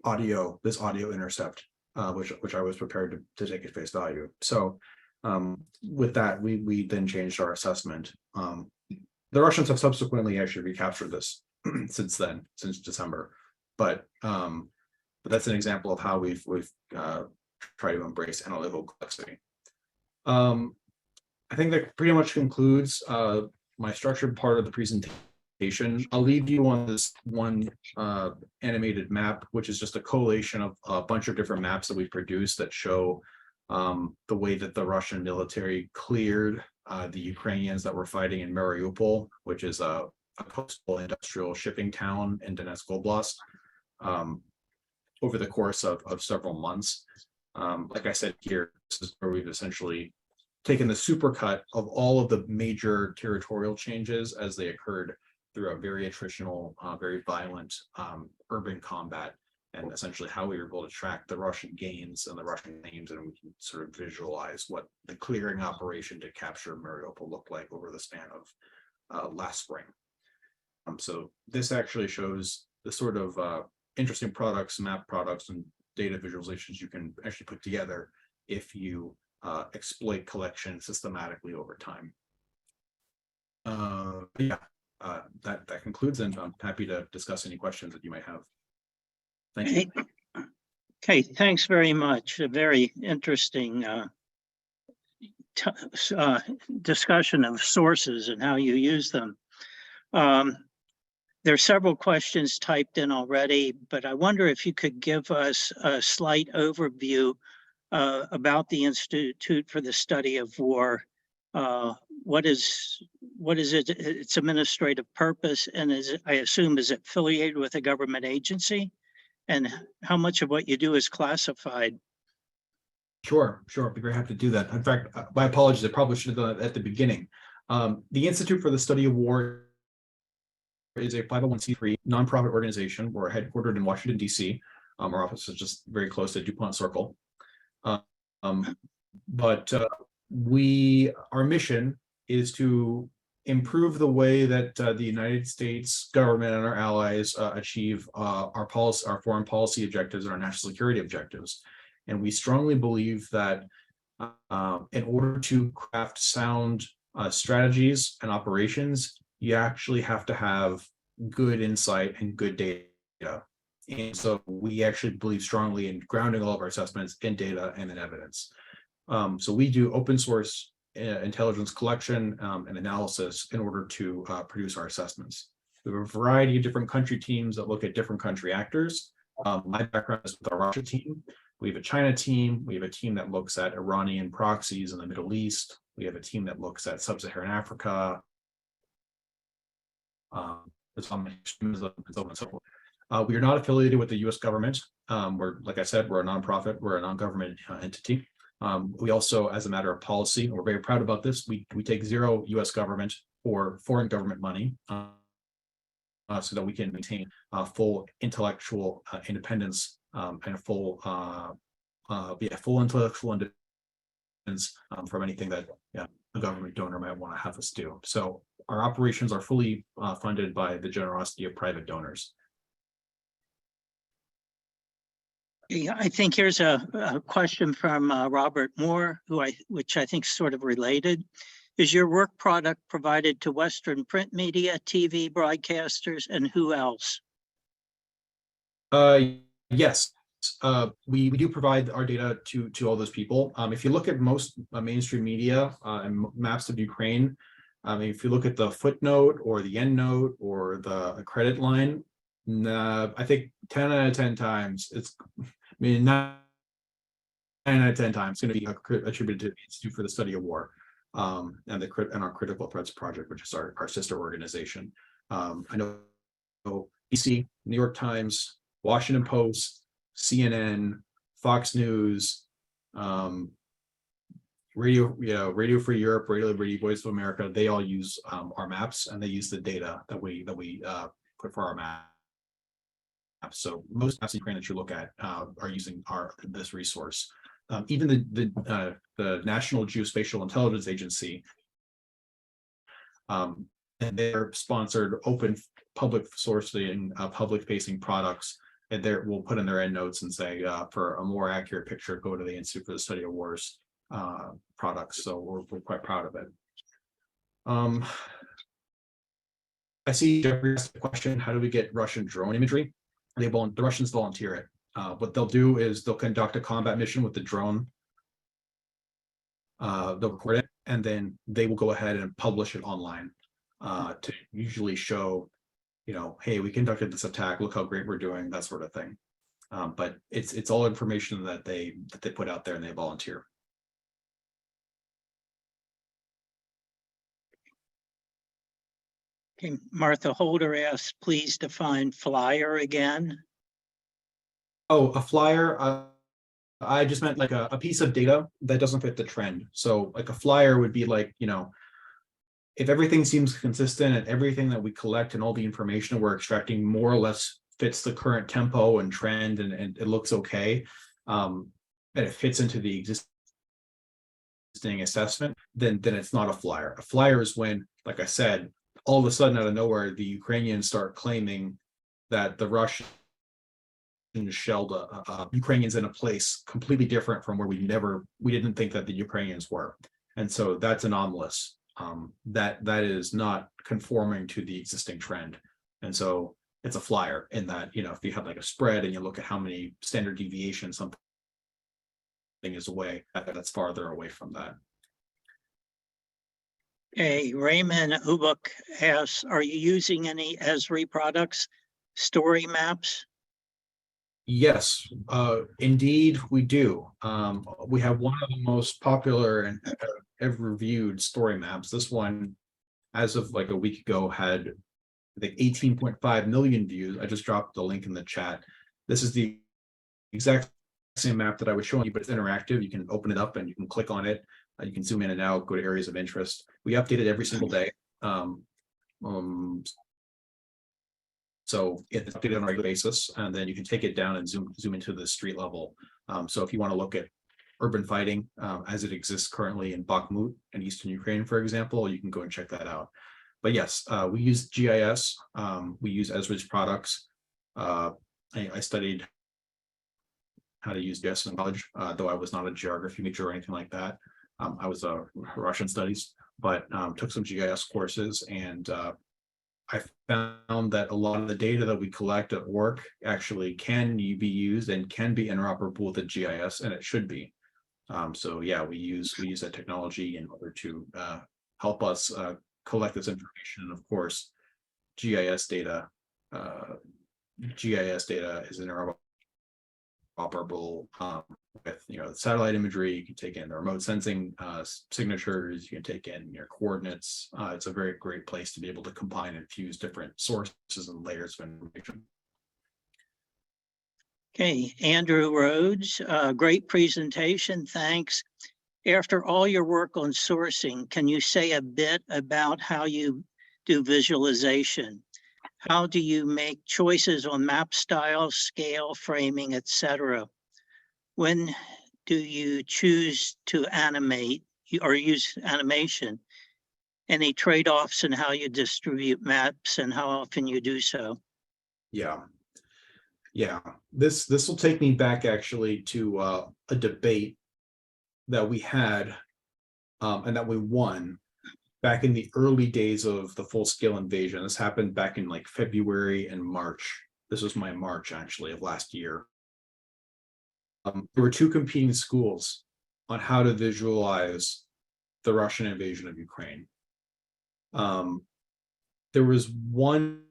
audio intercept, which I was prepared to take at face value. So with that, we then changed our assessment. The Russians have subsequently actually recaptured this since December, but that's an example of how we've tried to embrace analytical complexity. I think that pretty much concludes my structured part of the presentation. I'll leave you on this one animated map, which is just a collation of a bunch of different maps that we've produced that show the way that the Russian military cleared the Ukrainians that were fighting in Mariupol, which is a coastal industrial shipping town in Donetsk Oblast, over the course of several months. Like I said here, this is where we've essentially taken the supercut of all of the major territorial changes as they occurred through a very attritional, very violent urban combat, and essentially how we were able to track the Russian gains and the Russian names, and we can sort of visualize what the clearing operation to capture Mariupol looked like over the span of last spring. So this actually shows the sort of interesting products, map products, and data visualizations you can actually put together if you exploit collection systematically over time. That concludes, and I'm happy to discuss any questions that you might have. Thank you. Okay, thanks very much. A very interesting discussion of sources and how you use them. There are several questions typed in already, but I wonder if you could give us a slight overview about the Institute for the Study of War. What is its administrative purpose, and I assume is it affiliated with a government agency? And how much of what you do is classified? Sure, I'd be very happy to do that. In fact, my apologies, I probably should have done that at the beginning. The Institute for the Study of War is a 501c3 nonprofit organization. We're headquartered in Washington, D.C. Our office is just very close to DuPont Circle. But our mission is to improve the way that the United States government and our allies achieve our foreign policy objectives and our national security objectives. And we strongly believe that in order to craft sound strategies and operations, you actually have to have good insight and good data. And so we actually believe strongly in grounding all of our assessments in data and in evidence. So we do open source intelligence collection and analysis in order to produce our assessments. We have a variety of different country teams that look at different country actors. My background is with our Russia team. We have a China team. We have a team that looks at Iranian proxies in the Middle East. We have a team that looks at Sub-Saharan Africa. We are not affiliated with the U.S. government. Like I said, we're a nonprofit. We're a non-government entity. We also, as a matter of policy, and we're very proud about this, we take zero U.S. government or foreign government money so that we can maintain full intellectual independence and a full intellectual independence from anything that a government donor might want to have us do. So our operations are fully funded by the generosity of private donors. Yeah, I think here's a question from Robert Moore, which I think is sort of related. Is your work product provided to Western print media, TV broadcasters, and who else? Yes, we do provide our data to all those people. If you look at most mainstream media and maps of Ukraine, if you look at the footnote or the endnote or the credit line, I think 10 out of 10 times, 9 out of 10 times it's going to be attributed to the Institute for the Study of War and our Critical Threats Project, which is our sister organization. I know BBC, New York Times, Washington Post, CNN, Fox News, Radio Free Europe, Radio Liberty, Voice of America, they all use our maps, and they use the data that we put for our maps. So most maps in Ukraine that you look at are using this resource. Even the National Geospatial Intelligence Agency, and they're sponsored open public sourcing, public facing products, and we'll put in their end notes and say for a more accurate picture, go to the Institute for the Study of Wars products. So we're quite proud of it. I see Jeffrey asked the question: how do we get Russian drone imagery? The Russians volunteer it. What they'll do is they'll conduct a combat mission with the drone. They'll record it, and then they will go ahead and publish it online to usually show, hey, we conducted this attack. Look how great we're doing, that sort of thing. But it's all information that they put out there, and they volunteer. Okay, Martha Holder asks, please define flyer again. Oh, a flyer. I just meant like a piece of data that doesn't fit the trend. So like a flyer would be like, if everything seems consistent and everything that we collect and all the information we're extracting more or less fits the current tempo and trend, and it looks okay, and it fits into the existing assessment, then it's not a flyer. A flyer is when, like I said, all of a sudden out of nowhere, the Ukrainians start claiming that the Russians shelled Ukrainians in a place completely different from where we didn't think that the Ukrainians were. And so that's anomalous. That is not conforming to the existing trend. And so it's a flyer in that, if you have like a spread and you look at how many standard deviations something is away, that's farther away from that. Okay, Raymond Ubuk asks, are you using any Esri products, story maps? Yes, indeed we do. We have one of the most popular and ever reviewed story maps. This one, as of like a week ago, had I think 18.5 million views. I just dropped the link in the chat. This is the exact same map that I was showing you, but it's interactive. You can open it up and you can click on it. You can zoom in and out, go to areas of interest. We update it every single day. So it's updated on a regular basis, and then you can take it down and zoom into the street level. So if you want to look at urban fighting as it exists currently in Bakhmut and Eastern Ukraine, for example, you can go and check that out. But yes, we use GIS. We use Esri's products. I studied how to use GIS in college, though I was not a geography major or anything like that. I was a Russian studies, but took some GIS courses, and I found that a lot of the data that we collect at work actually can be used and can be interoperable with the GIS, and it should be. So yeah, we use that technology in order to help us collect this information. And of course, GIS data is interoperable with satellite imagery. You can take in the remote sensing signatures, you can take in your coordinates. It's a very great place to be able to combine and fuse different sources and layers of information. Okay, Andrew Rhodes, great presentation, thanks. After all your work on sourcing, can you say a bit about how you do visualization? How do you make choices on map style, scale, framing, etc.? When do you choose to animate or use animation? Any trade-offs in how you distribute maps and how often you do so? Yeah. This will take me back actually to a debate that we had and that we won back in the early days of the full-scale invasion. This happened back in like February and March. This was my March actually of last year. There were two competing schools on how to visualize the Russian invasion of Ukraine. There was one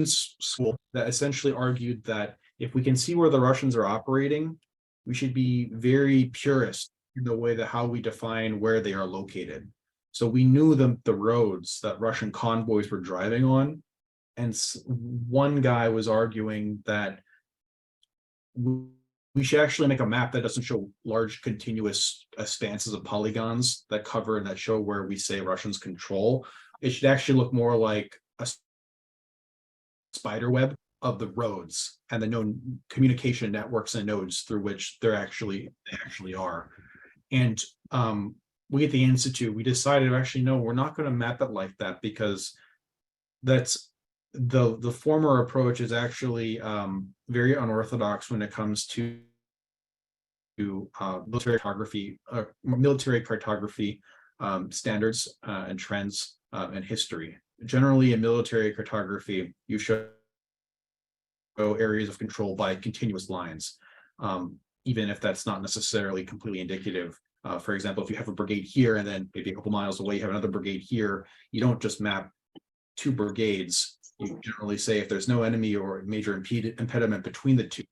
school that essentially argued that if we can see where the Russians are operating, we should be very purist in the way that how we define where they are located. So we knew the roads that Russian convoys were driving on, and one guy was arguing that we we should actually make a map that doesn't show large continuous expanses of polygons that cover and that show where we say Russians control. It should actually look more like a spider web of the roads and the known communication networks and nodes through which they actually are. And we at the Institute, we decided actually, no, we're not going to map it like that, because that's the former approach is actually very unorthodox when it comes to military cartography standards and trends and history. Generally, in military cartography, you show areas of control by continuous lines, even if that's not necessarily completely indicative. For example, if you have a brigade here and then maybe a couple miles away you have another brigade here, you don't just map two brigades. You generally say if there's no enemy or major impediment between the two,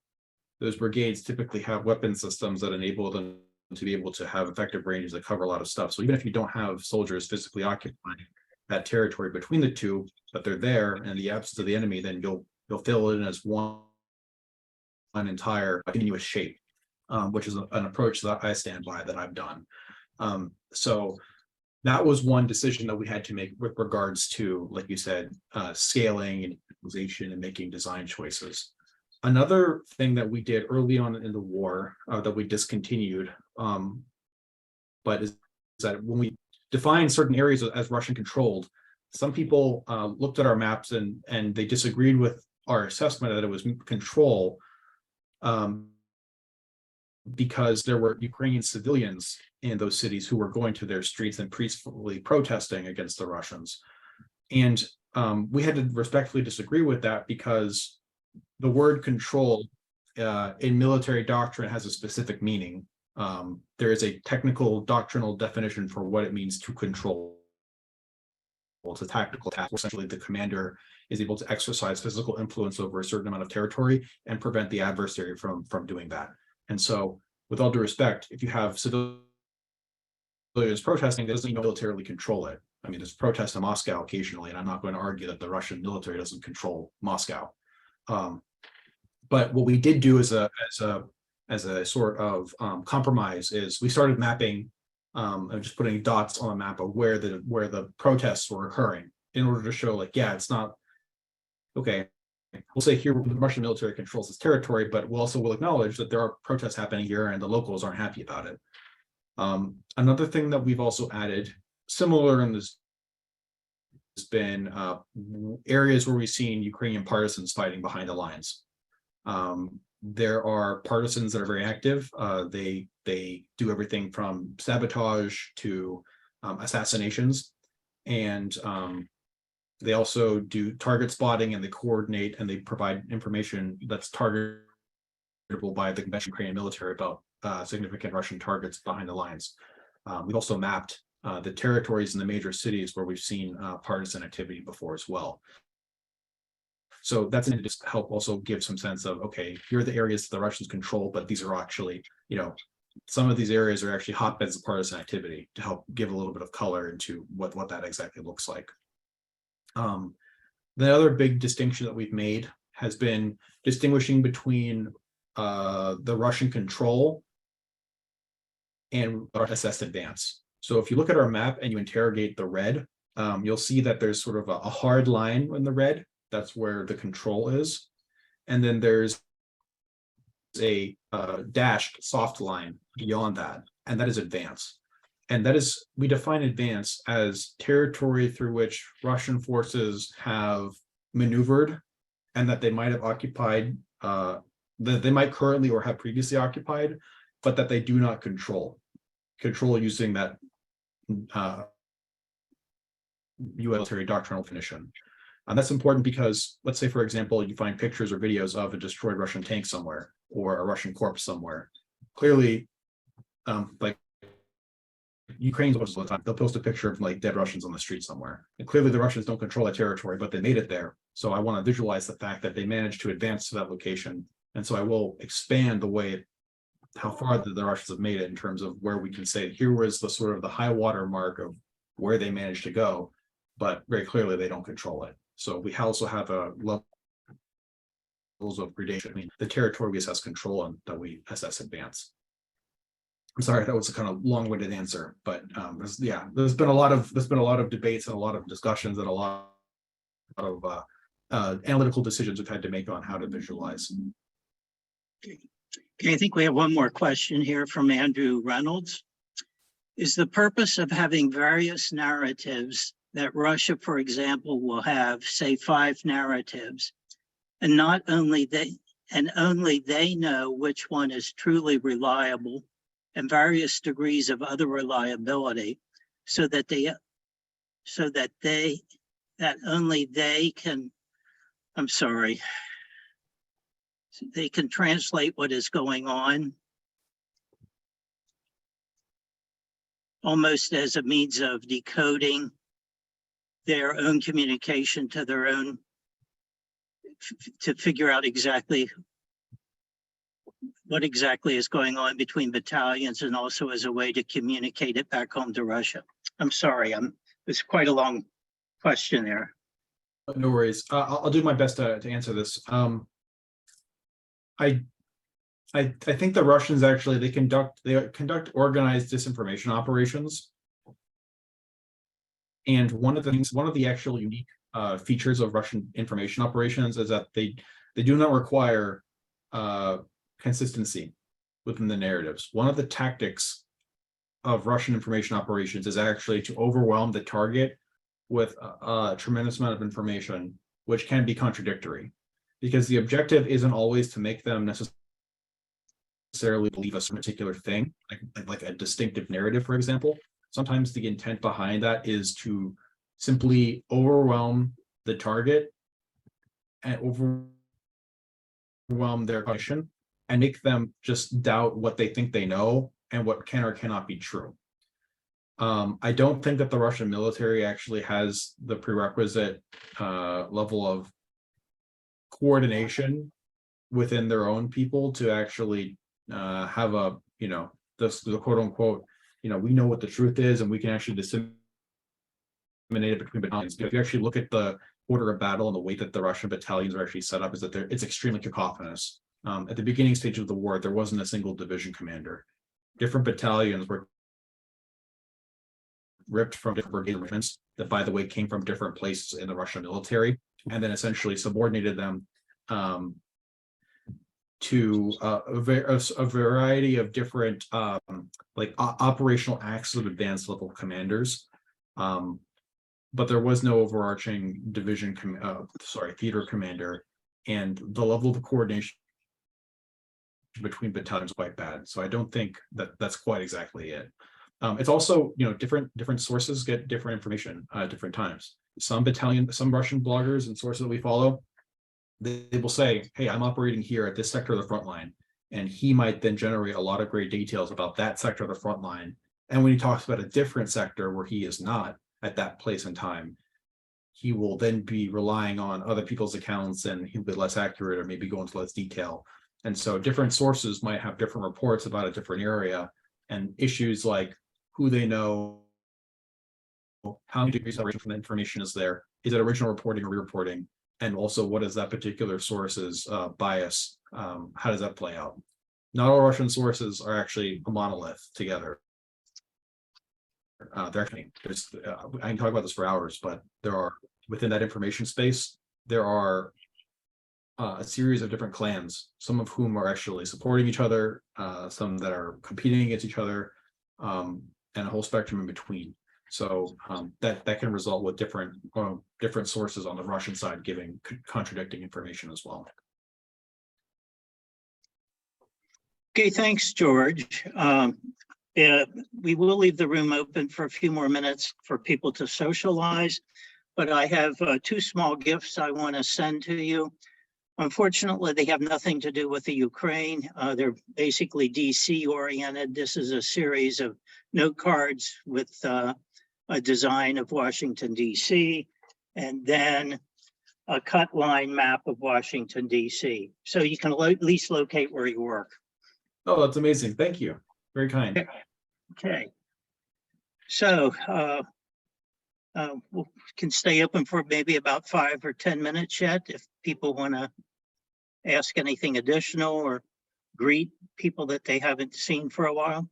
those brigades typically have weapon systems that enable them to be able to have effective ranges that cover a lot of stuff. So even if you don't have soldiers physically occupying that territory between the two, but they're there in the absence of the enemy, then you'll fill it in as one entire continuous shape, which is an approach that I stand by, that I've done. So that was one decision that we had to make with regards to, like you said, scaling and utilization and making design choices. Another thing that we did early on in the war that we discontinued, but is that when we defined certain areas as Russian controlled, some people looked at our maps and they disagreed with our assessment that it was control, because there were Ukrainian civilians in those cities who were going to their streets and peacefully protesting against the Russians. And we had to respectfully disagree with that, because the word control in military doctrine has a specific meaning. There is a technical doctrinal definition for what it means to control. It's a tactical task. Essentially, the commander is able to exercise physical influence over a certain amount of territory and prevent the adversary from doing that. And so, with all due respect, if you have civilians protesting, that doesn't militarily control it. I mean, there's protests in Moscow occasionally, and I'm not going to argue that the Russian military doesn't control Moscow. But what we did do as a sort of compromise is we started mapping and just putting dots on a map of where the protests were occurring, in order to show, like, yeah, it's not okay. We'll say here the Russian military controls this territory, but we'll also acknowledge that there are protests happening here and the locals aren't happy about it. Another thing that we've also added, similar in this, has been areas where we've seen Ukrainian partisans fighting behind the lines. There are partisans that are very active. They do everything from sabotage to assassinations, and they also do target spotting, and they coordinate and they provide information that's targetable by the conventional Ukrainian military about significant Russian targets behind the lines. We've also mapped the territories in the major cities where we've seen partisan activity before as well. So that's to just help also give some sense of, okay, here are the areas that the Russians control, but these are actually, some of these areas are actually hotbeds of partisan activity, to help give a little bit of color into what that exactly looks like. The other big distinction that we've made has been distinguishing between the Russian control and our assessed advance. So if you look at our map and you interrogate the red, you'll see that there's sort of a hard line in the red. That's where the control is. And then there's a dashed soft line beyond that, and that is advance. And that is, we define advance as territory through which Russian forces have maneuvered and that they might have occupied, that they might currently or have previously occupied, but that they do not control using that US military doctrinal definition. And that's important because, let's say, for example, you find pictures or videos of a destroyed Russian tank somewhere or a Russian corpse somewhere. Clearly, like Ukraine's most of the time, they'll post a picture of like dead Russians on the street somewhere. And clearly the Russians don't control that territory, but they made it there. So I want to visualize the fact that they managed to advance to that location. And so I will expand the way, how far the Russians have made it in terms of where we can say, here was the sort of the high water mark of where they managed to go, but very clearly they don't control it. So we also have a level of gradation. I mean, the territory we assess control and that we assess advance. I'm sorry, that was a kind of long-winded answer, but there's been a lot of debates and a lot of discussions and a lot of analytical decisions we've had to make on how to visualize. Okay, I think we have one more question here from Andrew Reynolds. Is the purpose of having various narratives that Russia, for example, will have, say, 5 narratives, and only they know which one is truly reliable, and various degrees of other reliability, so that only they can, they can translate what is going on almost as a means of decoding their own communication to their own, to figure out exactly what exactly is going on between battalions, and also as a way to communicate it back home to Russia. I'm sorry, it's quite a long question there. No worries. I'll do my best to answer this. I think the Russians actually they conduct organized disinformation operations, and one of the actual unique features of Russian information operations is that they do not require consistency within the narratives. One of the tactics of Russian information operations is actually to overwhelm the target with a tremendous amount of information, which can be contradictory, because the objective isn't always to make them necessarily believe a particular thing, like a distinctive narrative, for example. Sometimes the intent behind that is to simply overwhelm the target and overwhelm their cognition and make them just doubt what they think they know and what can or cannot be true. I don't think that the Russian military actually has the prerequisite level of coordination within their own people to actually have a, the quote unquote, we know what the truth is and we can actually disseminate it between battalions. If you actually look at the order of battle and the way that the Russian battalions are actually set up, is that it's extremely cacophonous. At the beginning stage of the war, there wasn't a single division commander. Different battalions were ripped from different brigade regiments that, by the way, came from different places in the Russian military, and then essentially subordinated them to a variety of different operational acts of advanced level commanders. But there was no overarching division, theater commander, and the level of coordination between battalions is quite bad. So I don't think that that's quite exactly it. It's also, different sources get different information at different times. Some Russian bloggers and sources that we follow, they will say, hey, I'm operating here at this sector of the front line. And he might then generate a lot of great details about that sector of the front line. And when he talks about a different sector where he is not at that place and time, he will then be relying on other people's accounts and he'll be less accurate or maybe go into less detail. And so different sources might have different reports about a different area, and issues like who they know, how many degrees of separation from the information is there, is it original reporting or re-reporting, and also what is that particular source's bias, how does that play out? Not all Russian sources are actually a monolith together. I can talk about this for hours, but there are, within that information space, there are a series of different clans, some of whom are actually supporting each other, some that are competing against each other, and a whole spectrum in between. So that can result with different sources on the Russian side giving contradicting information as well. Okay, thanks, George. We will leave the room open for a few more minutes for people to socialize, but I have 2 small gifts I want to send to you. Unfortunately, they have nothing to do with the Ukraine. They're basically DC oriented. This is a series of note cards with a design of Washington, DC, and then a cut line map of Washington, DC. So you can at least locate where you work. Oh, that's amazing. Thank you. Very kind. Okay. So we can stay open for maybe about 5 or 10 minutes yet if people want to ask anything additional or greet people that they haven't seen for a while?